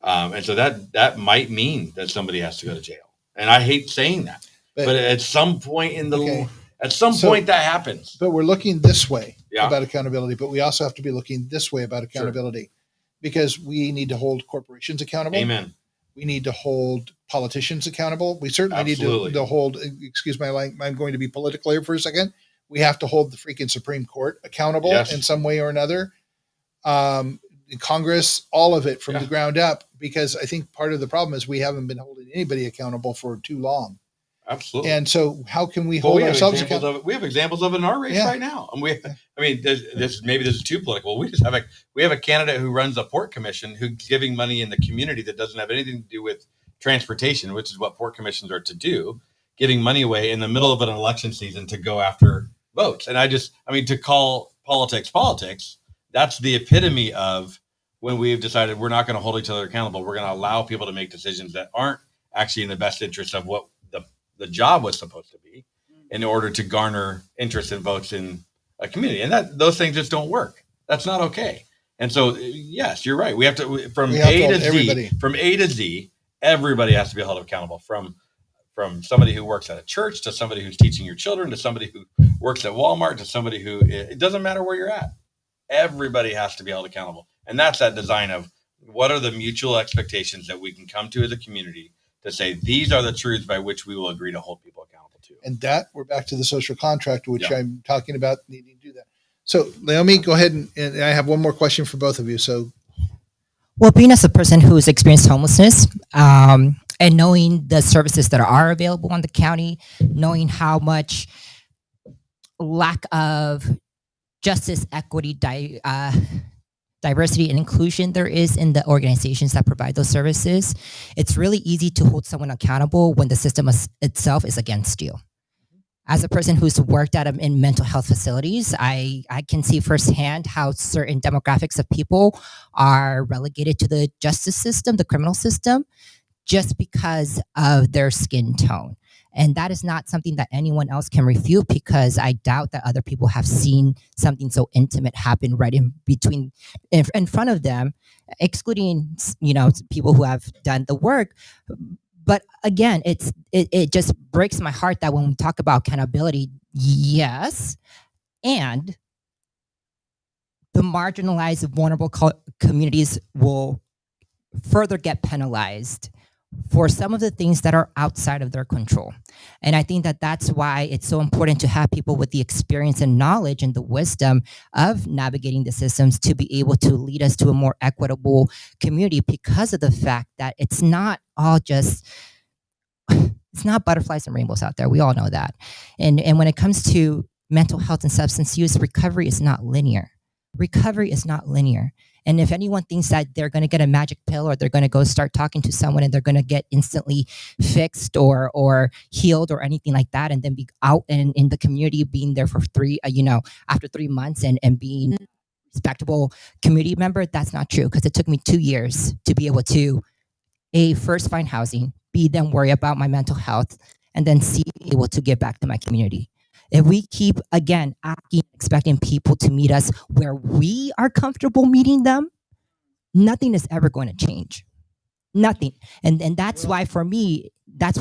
S4: and so that might mean that somebody has to go to jail. And I hate saying that, but at some point point that happens.
S2: But we're looking this way
S4: Yeah.
S2: about accountability, but we also have to be looking this way about accountability, because we need to hold corporations accountable.
S4: Amen.
S2: We need to hold politicians accountable. We certainly
S4: Absolutely.
S2: need to hold, excuse my language, I'm going to be political here for a second. We have to hold the freaking Supreme Court accountable
S4: Yes.
S2: in some way or another. Congress, all of it from the ground up, because I think part of the problem is we haven't been holding anybody accountable for too long.
S4: Absolutely.
S2: And so how can we hold ourselves accountable?
S4: We have examples of it in our race right now. And this is too political. We have a candidate who runs a port commission who's giving money in the community that doesn't have anything to do with transportation, which is what port commissions are to do, giving money away in the middle of an election season to go after votes. And to call politics, that's the epitome of when we've decided we're not going to hold each other accountable. We're going to allow people to make decisions that aren't actually in the best interest of what the job was supposed to be, in order to garner interest and votes in a community. And those things just don't work. That's not okay. And so, yes, you're right. We have to, from A to Z, everybody has to be held accountable, from somebody who works at a church to somebody who's teaching your children to somebody who works at Walmart to somebody who, it doesn't matter where you're at. Everybody has to be held accountable. And that's that design of what are the mutual expectations that we can come to as a community to say, these are the truths by which we will agree to hold people accountable to.
S2: And that we're back to the social contract, which I'm talking about needing to do that. So Naomi, go ahead. And I have one more question for both of you. So,
S3: well, being as a person who's experienced homelessness, and knowing the services that are available on the county, knowing how much lack of justice, equity, diversity and inclusion there is in the organizations that provide those services, it's really easy to hold someone accountable when the system itself is against you. As a person who's worked in mental health facilities, I can see firsthand how certain demographics of people are relegated to the justice system, the criminal system, just because of their skin tone. And that is not something that anyone else can refute, because I doubt that other people have seen something so intimate happen right in front of them, excluding, people who have done the work. But again, it just breaks my heart that when we talk about accountability, yes, and the marginalized, vulnerable communities will further get penalized for some of the things that are outside of their control. And I think that that's why it's so important to have people with the experience and knowledge and the wisdom of navigating the systems to be able to lead us to a more equitable community, because of the fact that it's not all just, it's not butterflies and rainbows out there. We all know that. And when it comes to mental health and substance use, recovery is not linear. Recovery is not linear. And if anyone thinks that they're going to get a magic pill, or they're going to go start talking to someone and they're going to get instantly fixed or healed or anything like that, and then be out in the community, being there for after 3 months and being a respectable community member, that's not true. Because it took me 2 years to be able to, first find housing, B, then worry about my mental health, and then C, be able to give back to my community. If we keep, again, expecting people to meet us where we are comfortable meeting them, nothing is ever going to change. Nothing. And that's
S2: Well-
S3: why for me, that's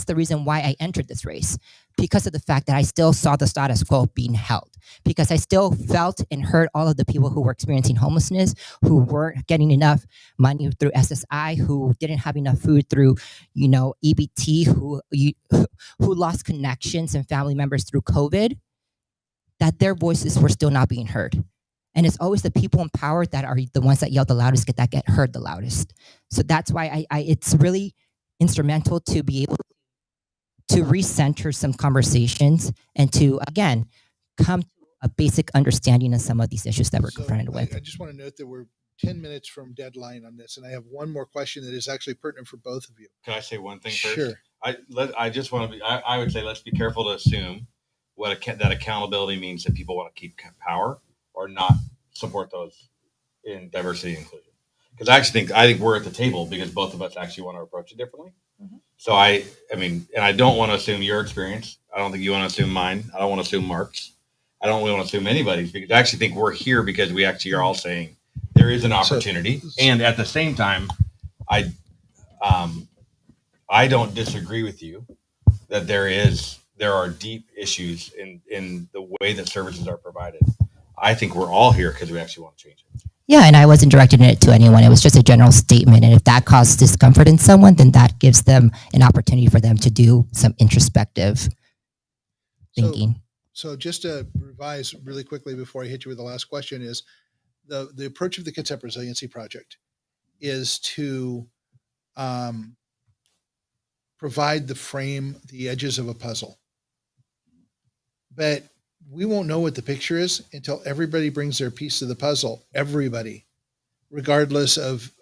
S3: the reason why I entered this race, because of the fact that I still saw the status quo being held, because I still felt and heard all of the people who were experiencing homelessness, who weren't getting enough money through SSI, who didn't have enough food through, EBT, who lost connections and family members through COVID, that their voices were still not being heard. And it's always the people in power that are the ones that yell the loudest that get heard the loudest. So that's why it's really instrumental to be able to recenter some conversations and to, again, come to a basic understanding of some of these issues that we're confronted with.
S2: I just want to note that we're 10 minutes from deadline on this, and I have one more question that is actually pertinent for both of you.
S4: Can I say one thing first?
S2: Sure.
S4: I just want to be. I would say let's be careful to assume that accountability means that people want to keep power or not support those in diversity and inclusion. Because I think we're at the table because both of us actually want to approach it differently. Mm-hmm. So I mean, and I don't want to assume your experience. I don't think you want to assume mine. I don't want to assume Mark's. I don't really want to assume anybody's, because I actually think we're here because we actually are all saying there is an opportunity. And at the same time, I don't disagree with you that there are deep issues in the way that services are provided. I think we're all here because we actually want to change it.
S3: Yeah, and I wasn't directing it to anyone. It was just a general statement. And if that caused discomfort in someone, then that gives them an opportunity for them to do some introspective thinking.
S2: So just to revise really quickly before I hit you with the last question is the approach of the Kitsap Resiliency Project is to provide the frame, the edges of a puzzle. But we won't know what the picture is until everybody brings their piece of the puzzle. Everybody, regardless of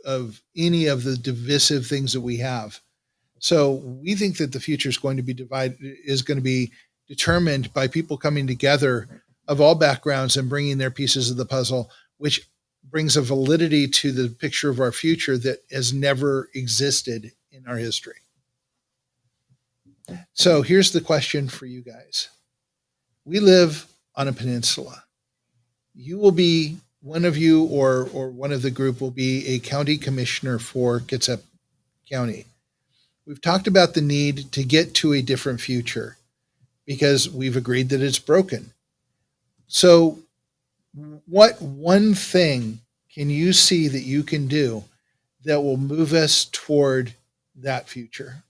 S2: any of the divisive things that we have. So we think that the future is going to be determined by people coming together of all backgrounds and bringing their pieces of the puzzle, which brings a validity to the picture of our future that has never existed in our history. So here's the question for you guys. We live on a peninsula. You will be, one of you or one of the group will be a county commissioner for Kitsap County. We've talked about the need to get to a different future because we've agreed that it's broken. So what one thing can you see that you can do that will move us toward that future?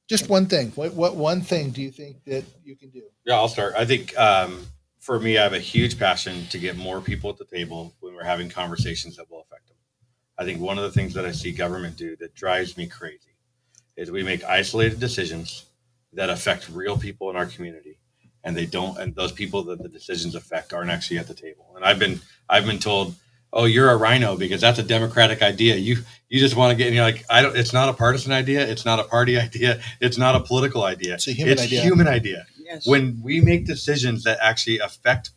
S2: Just one thing. What one thing do you think that you can do?
S4: Yeah, I'll start. I think for me, I have a huge passion to get more people at the table when we're having conversations that will affect them. I think one of the things that I see government do that drives me crazy is we make isolated decisions that affect real people in our community, and those people that the decisions affect aren't actually at the table. And I've been told, oh, you're a rhino because that's a democratic idea. You just want to get, and you're like, it's not a partisan idea. It's not a party idea. It's not a political idea.
S2: It's a human idea.
S4: Yes. When we make decisions that actually affect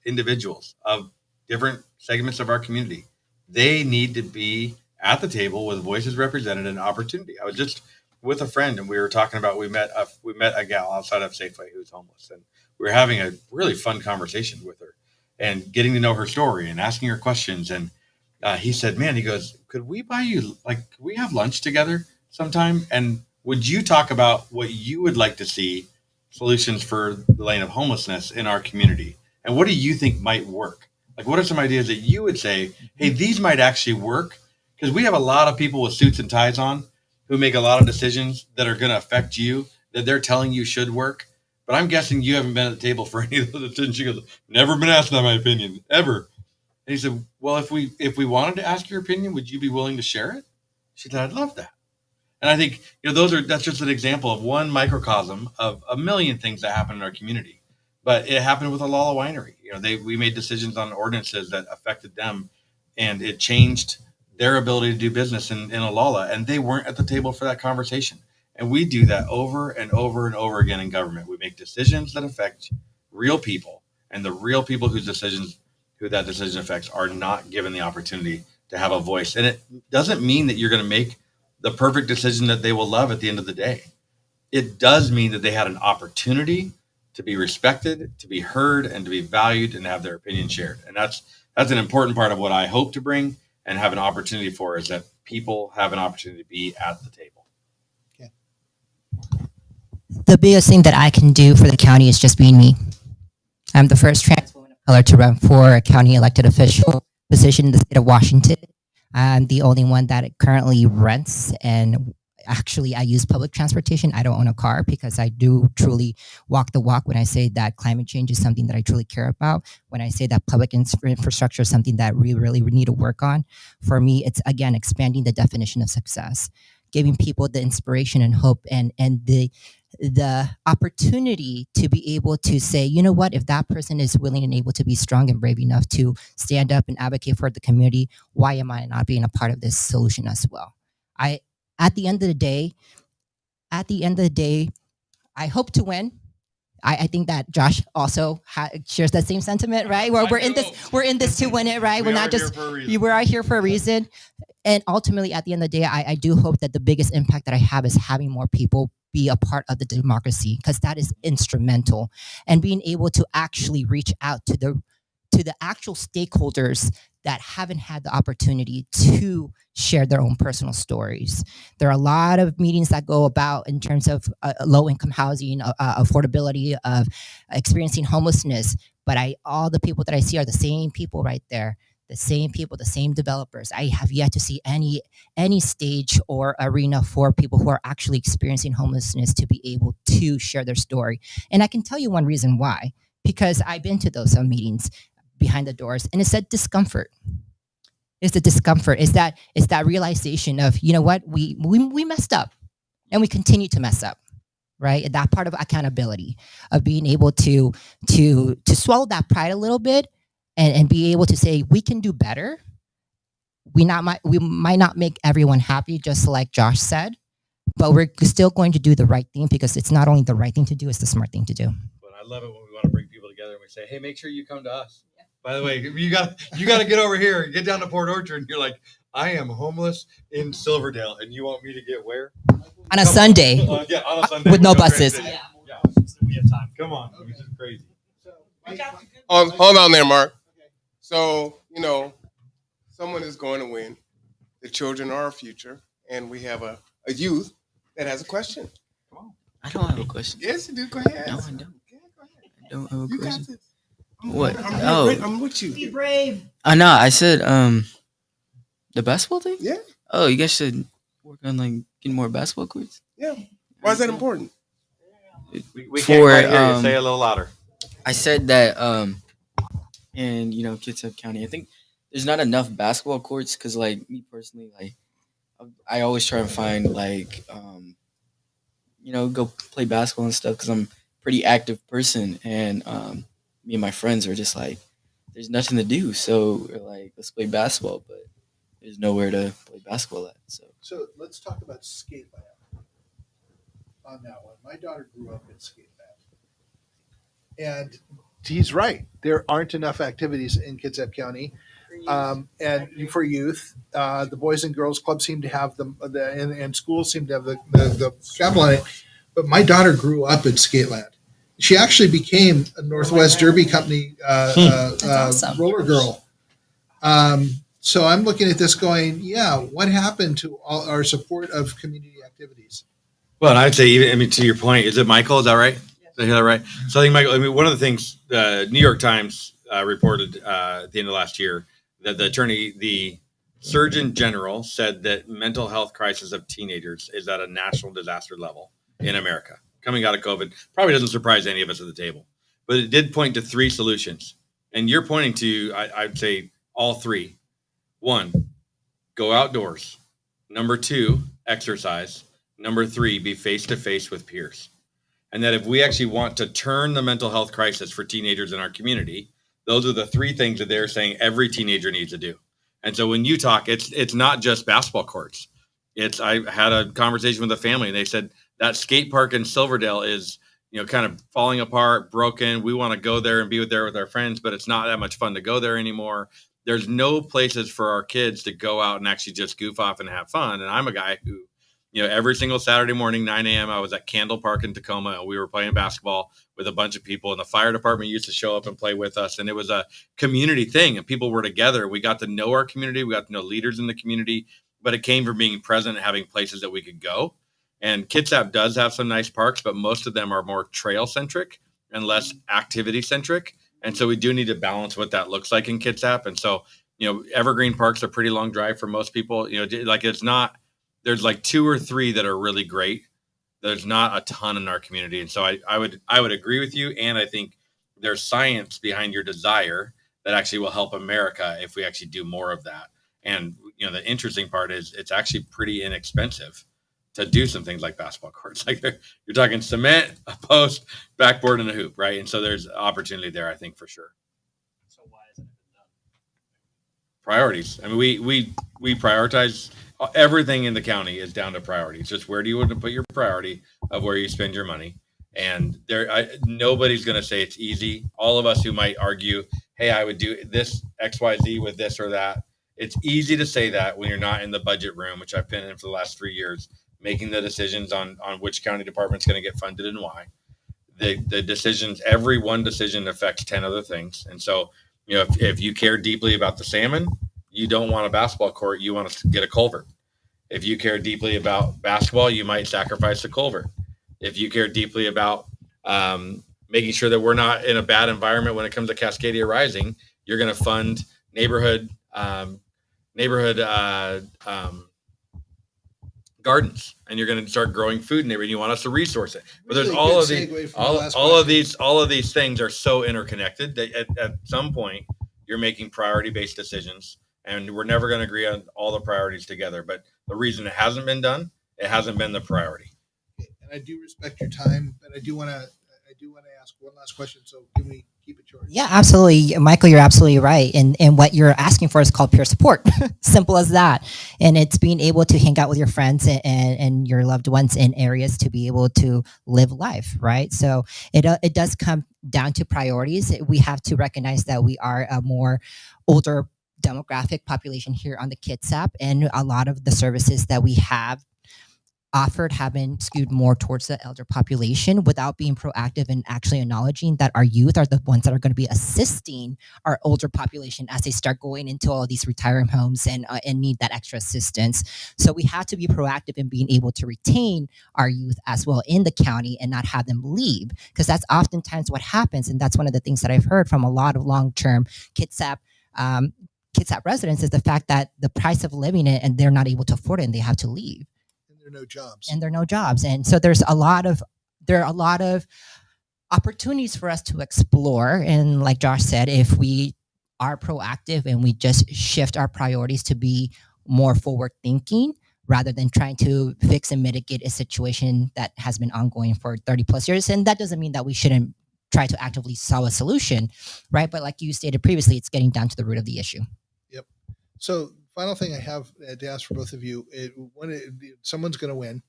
S4: individuals of different segments of our community, they need to be at the table with voices represented and opportunity. I was just with a friend and we were talking about, we met a gal outside of Safeway who's homeless, and we were having a really fun conversation with her and getting to know her story and asking her questions. And he said, man, he goes, could we have lunch together sometime? And would you talk about what you would like to see solutions for the lane of homelessness in our community? And what do you think might work? Like, what are some ideas that you would say, hey, these might actually work? Because we have a lot of people with suits and ties on who make a lot of decisions that are going to affect you, that they're telling you should work. But I'm guessing you haven't been at the table for any of those decisions. She goes, never been asked my opinion, ever. And he said, well, if we wanted to ask your opinion, would you be willing to share it? She said, I'd love that. And I think, that's just an example of one microcosm of a million things that happen in our community. But it happened with Alala Winery. We made decisions on ordinances that affected them, and it changed their ability to do business in Alala, and they weren't at the table for that conversation. And we do that over and over and over again in government. We make decisions that affect real people, and the real people who that decision affects are not given the opportunity to have a voice. And it doesn't mean that you're going to make the perfect decision that they will love at the end of the day. It does mean that they had an opportunity to be respected, to be heard, and to be valued, and have their opinion shared. And that's an important part of what I hope to bring and have an opportunity for, is that people have an opportunity to be at the table.
S3: The biggest thing that I can do for the county is just being me. I'm the first trans woman of color to run for a county elected official position in the state of Washington. I'm the only one that currently rents, and actually I use public transportation. I don't own a car because I do truly walk the walk when I say that climate change is something that I truly care about. When I say that public infrastructure is something that we really need to work on. For me, it's again expanding the definition of success, giving people the inspiration and hope and the opportunity to be able to say, you know what, if that person is willing and able to be strong and brave enough to stand up and advocate for the community, why am I not being a part of this solution as well? At the end of the day, I hope to win. I think that Josh also shares that same sentiment, right? Where we're in this to win it, right? We're not just, we're out here for a reason. And ultimately, at the end of the day, I do hope that the biggest impact that I have is having more people be a part of the democracy, because that is instrumental. And being able to actually reach out to the actual stakeholders that haven't had the opportunity to share their own personal stories. There are a lot of meetings that go about in terms of low-income housing, affordability, of experiencing homelessness, but all the people that I see are the same people right there. The same people, the same developers. I have yet to see any stage or arena for people who are actually experiencing homelessness to be able to share their story. And I can tell you one reason why, because I've been to those meetings behind the doors, and it's that discomfort. It's the discomfort. It's that realization of, you know what, we messed up, and we continue to mess up. Right? That part of accountability, of being able to swallow that pride a little bit, and be able to say, we can do better. We might not make everyone happy, just like Josh said, but we're still going to do the right thing, because it's not only the right thing to do, it's the smart thing to do.
S4: But I love it when we want to bring people together and we say, hey, make sure you come to us. By the way, you got to get over here and get down to Port Orchard. And you're like, I am homeless in Silverdale, and you want me to get where?
S3: On a Sunday.
S4: Yeah, on a Sunday.
S3: With no buses.
S4: Yeah. We have time. Come on. Which is crazy.
S1: Hold on there, Mark. So, someone is going to win. The children are our future, and we have a youth that has a question. Come on.
S5: I don't have a question.
S1: Yes, you do. Go ahead.
S5: No, I don't.
S1: Yeah, go ahead.
S5: I don't have a
S1: You
S5: question.
S1: got this.
S5: What?
S1: I'm with you.
S3: Be brave.
S5: No, I said the basketball thing?
S1: Yeah.
S5: Oh, you guys should work on getting more basketball courts.
S1: Yeah. Why is that important?
S4: We can't quite hear you. Say it a little louder.
S5: I said that in Kitsap County, I think there's not enough basketball courts, because me personally, I always try to find go play basketball and stuff, because I'm a pretty active person, and me and my friends are just there's nothing to do, so we're let's play basketball, but there's nowhere to play basketball at.
S2: So let's talk about skate land on that one. My daughter grew up in skate land, and he's right. There aren't enough activities in Kitsap County, and for youth. The Boys and Girls Club seem to have them, and schools seem to have the capital on it. But my daughter grew up in skate land. She actually became a Northwest Derby Company
S3: awesome.
S2: roller girl. So I'm looking at this going, what happened to all our support of community activities?
S4: Well, and I'd say, to your point, is it Michael? Is that right? Did I hear that right? So I think, Michael, one of the things the New York Times reported at the end of last year, that the Surgeon General said that mental health crisis of teenagers is at a national disaster level in America. Coming out of COVID, probably doesn't surprise any of us at the table. But it did point to 3 solutions. And you're pointing to, I'd say, all 3. 1, go outdoors. Number 2, exercise. Number 3, be face-to-face with peers. And that if we actually want to turn the mental health crisis for teenagers in our community, those are the 3 things that they're saying every teenager needs to do. And so when you talk, it's not just basketball courts. I had a conversation with a family, and they said that skate park in Silverdale is, kind of falling apart, broken. We want to go there and be there with our friends, but it's not that much fun to go there anymore. There's no places for our kids to go out and actually just goof off and have fun. And I'm a guy who, every single Saturday morning, 9 a.m., I was at Candle Park in Tacoma, and we were playing basketball with a bunch of people, and the fire department used to show up and play with us. And it was a community thing, and people were together. We got to know our community. We got to know leaders in the community. but it came from being present and having places that we could go. And Kitsap does have some nice parks, but most of them are more trail centric and less activity centric. And so we do need to balance what that looks like in Kitsap. And so, evergreen parks are pretty long drive for most people. It's not, there's like 2 or 3 that are really great. There's not a ton in our community. And so I would agree with you. And I think there's science behind your desire that actually will help America if we actually do more of that. And, the interesting part is it's actually pretty inexpensive to do some things like basketball courts. Like you're talking cement, a post, backboard, and a hoop, right? And so there's opportunity there, I think, for sure.
S6: So why isn't it done?
S4: Priorities. I mean, we prioritize everything in the county is down to priorities. Just where do you want to put your priority of where you spend your money? And nobody's going to say it's easy. All of us who might argue, hey, I would do this XYZ with this or that. It's easy to say that when you're not in the budget room, which I've been in for the last 3 years, making the decisions on which county department's going to get funded and why. The decisions, every one decision affects 10 other things. And so, if you care deeply about the salmon, you don't want a basketball court, you want to get a culvert. If you care deeply about basketball, you might sacrifice the culvert. If you care deeply about making sure that we're not in a bad environment when it comes to Cascadia Rising, you're going to fund neighborhood gardens, and you're going to start growing food in there, and you want us to resource it. But there's
S2: Really
S4: all of these things are so interconnected that at some point you're making priority based decisions, and we're never going to agree on all the priorities together. But the reason it hasn't been done, it hasn't been the priority.
S2: And I do respect your time, but I do want to ask one last question. So can we keep it short?
S3: Yeah, absolutely. Michael, you're absolutely right. And what you're asking for is called peer support. Simple as that. And it's being able to hang out with your friends and your loved ones in areas to be able to live life, right? So it does come down to priorities. We have to recognize that we are a more older demographic population here on the Kitsap, and a lot of the services that we have offered have been skewed more towards the elder population without being proactive and actually acknowledging that our youth are the ones that are going to be assisting our older population as they start going into all these retirement homes and need that extra assistance. So we have to be proactive in being able to retain our youth as well in the county and not have them leave, because that's oftentimes what happens. And that's one of the things that I've heard from a lot of long-term Kitsap residents is the fact that the price of living it and they're not able to afford it and they have to leave.
S2: There are no jobs.
S3: And there are no jobs. And so there are a lot of opportunities for us to explore. And like Josh said, if we are proactive and we just shift our priorities to be more forward thinking rather than trying to fix and mitigate a situation that has been ongoing for 30 plus years. And that doesn't mean that we shouldn't try to actively solve a solution, right? But like you stated previously, it's getting down to the root of the issue.
S2: Yep. So final thing I have to ask for both of you, someone's going to win.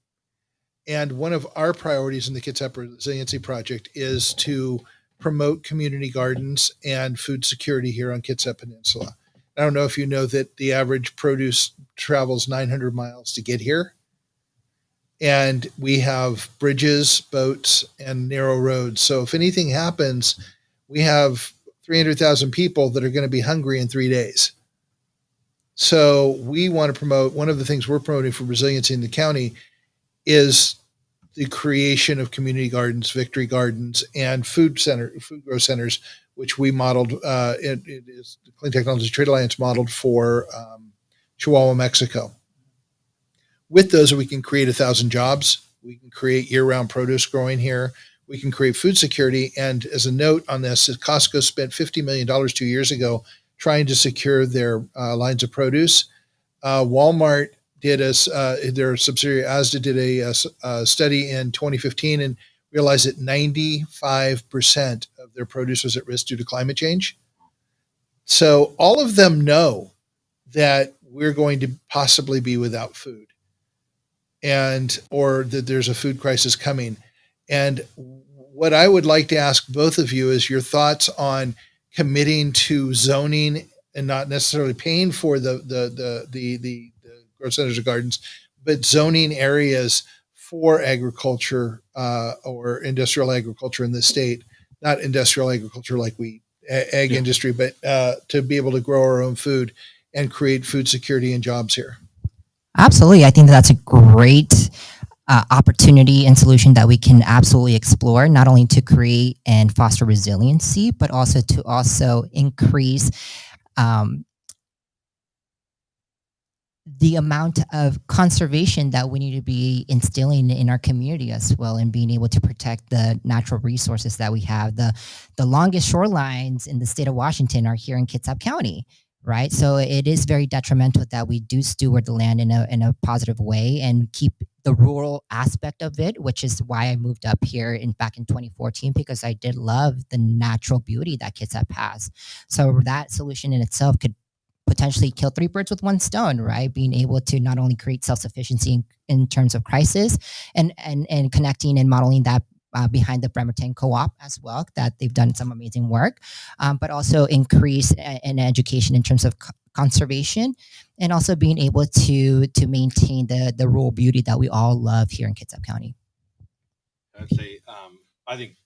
S2: And one of our priorities in the Kitsap Resiliency Project is to promote community gardens and food security here on Kitsap Peninsula. I don't know if you know that the average produce travels 900 miles to get here. And we have bridges, boats, and narrow roads. So if anything happens, we have 300,000 people that are going to be hungry in 3 days. So we want to promote, one of the things we're promoting for resiliency in the county is the creation of community gardens, victory gardens, and food grow centers, which we modeled, it is the Clean Technology Trade Alliance modeled for Chihuahua, Mexico. With those, we can create 1,000 jobs. We can create year-round produce growing here. We can create food security. And as a note on this, Costco spent $50 million 2 years ago trying to secure their lines of produce. Walmart did their subsidiary Asda did a study in 2015 and realized that 95% of their produce was at risk due to climate change. So all of them know that we're going to possibly be without food, or that there's a food crisis coming. And what I would like to ask both of you is your thoughts on committing to zoning and not necessarily paying for the grow centers or gardens, but zoning areas for agriculture or industrial agriculture in the state, not industrial agriculture like ag industry, but to be able to grow our own food and create food security and jobs here.
S3: Absolutely. I think that's a great opportunity and solution that we can absolutely explore, not only to create and foster resiliency, but also to also increase um, the amount of conservation that we need to be instilling in our community as well, and being able to protect the natural resources that we have. The longest shorelines in the state of Washington are here in Kitsap County, right? So it is very detrimental that we do steward the land in a positive way and keep the rural aspect of it, which is why I moved up here back in 2014, because I did love the natural beauty that Kitsap has. So that solution in itself could potentially kill three birds with one stone, right? Being able to not only create self-sufficiency in terms of crisis, and connecting and modeling that behind the Bremerton Co-op as well, that they've done some amazing work, but also increase in education in terms of conservation, and also being able to maintain the rural beauty that we all love here in Kitsap County.
S4: I'd say I think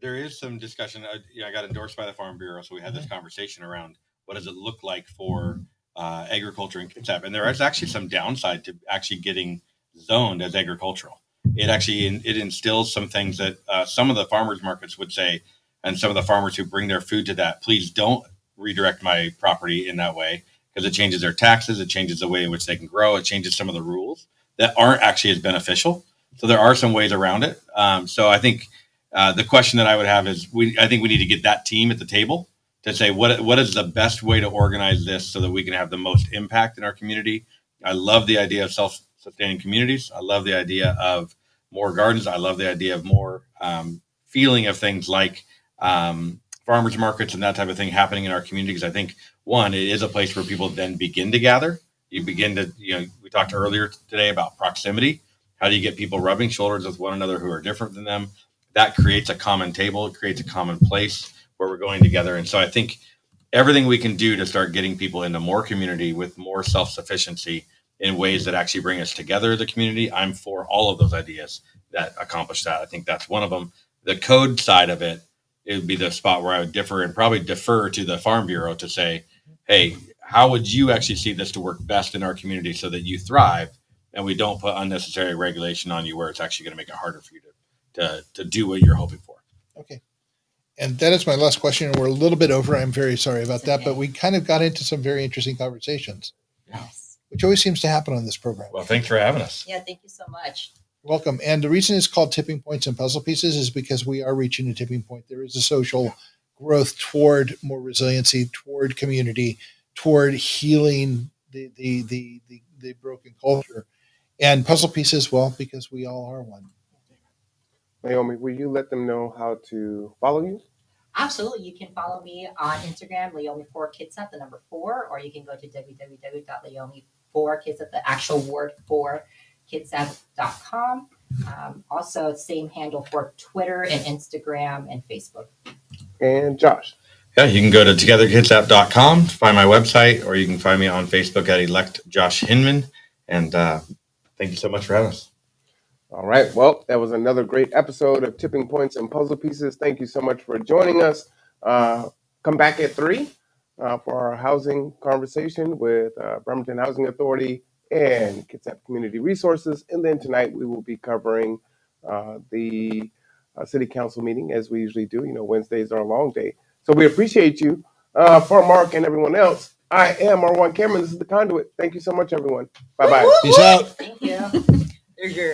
S4: there is some discussion. I got endorsed by the Farm Bureau, so we had this conversation around what does it look like for agriculture in Kitsap, and there is actually some downside to actually getting zoned as agricultural. It instills some things that some of the farmers markets would say, and some of the farmers who bring their food to that, please don't redirect my property in that way, because it changes their taxes, it changes the way in which they can grow, it changes some of the rules that aren't actually as beneficial. So there are some ways around it. So I think the question that I would have is, I think we need to get that team at the table to say what is the best way to organize this so that we can have the most impact in our community. I love the idea of self-sustaining communities. I love the idea of more gardens. I love the idea of more feeling of things like farmers markets and that type of thing happening in our community. Because I think, one, it is a place where people then begin to gather. You begin to, we talked earlier today about proximity. How do you get people rubbing shoulders with one another who are different than them? That creates a common table. It creates a common place where we're going together. And so I think everything we can do to start getting people into more community with more self-sufficiency in ways that actually bring us together as a community, I'm for all of those ideas that accomplish that. I think that's one of them. The code side of it would be the spot where I would differ and probably defer to the Farm Bureau to say, hey, how would you actually see this to work best in our community so that you thrive and we don't put unnecessary regulation on you where it's actually going to make it harder for you to do what you're hoping for.
S2: Okay. And that is my last question. And we're a little bit over. I'm very sorry about that, but we kind of got into some very interesting conversations, which always seems to happen on this program.
S4: Well, thanks for having us.
S7: Yeah, thank you so much.
S2: Welcome. And the reason it's called Tipping Points and Puzzle Pieces is because we are reaching a tipping point. There is a social growth toward more resiliency, toward community, toward healing the broken culture. And puzzle pieces, well, because we all are one.
S1: Naomi, will you let them know how to follow you?
S7: Absolutely. You can follow me on Instagram, Leomi4Kitsap, the number 4, or you can go to www.leomi4Kitsap, the actual word for kitsap.com. Also, same handle for Twitter and Instagram and Facebook.
S1: And Josh.
S4: Yeah, you can go to togetherkitsap.com to find my website, or you can find me on Facebook at Elect Josh Hinman. And thank you so much for having us.
S1: All right. Well, that was another great episode of Tipping Points and Puzzle Pieces. Thank you so much for joining us. Come back at 3 for our housing conversation with Bremerton Housing Authority and Kitsap Community Resources. And then tonight we will be covering the city council meeting, as we usually do. Wednesdays are a long day. So we appreciate you. For Mark and everyone else, I am Marwan Cameron. This is The Conduit. Thank you so much, everyone. Bye-bye.
S2: Peace out.
S7: Thank you.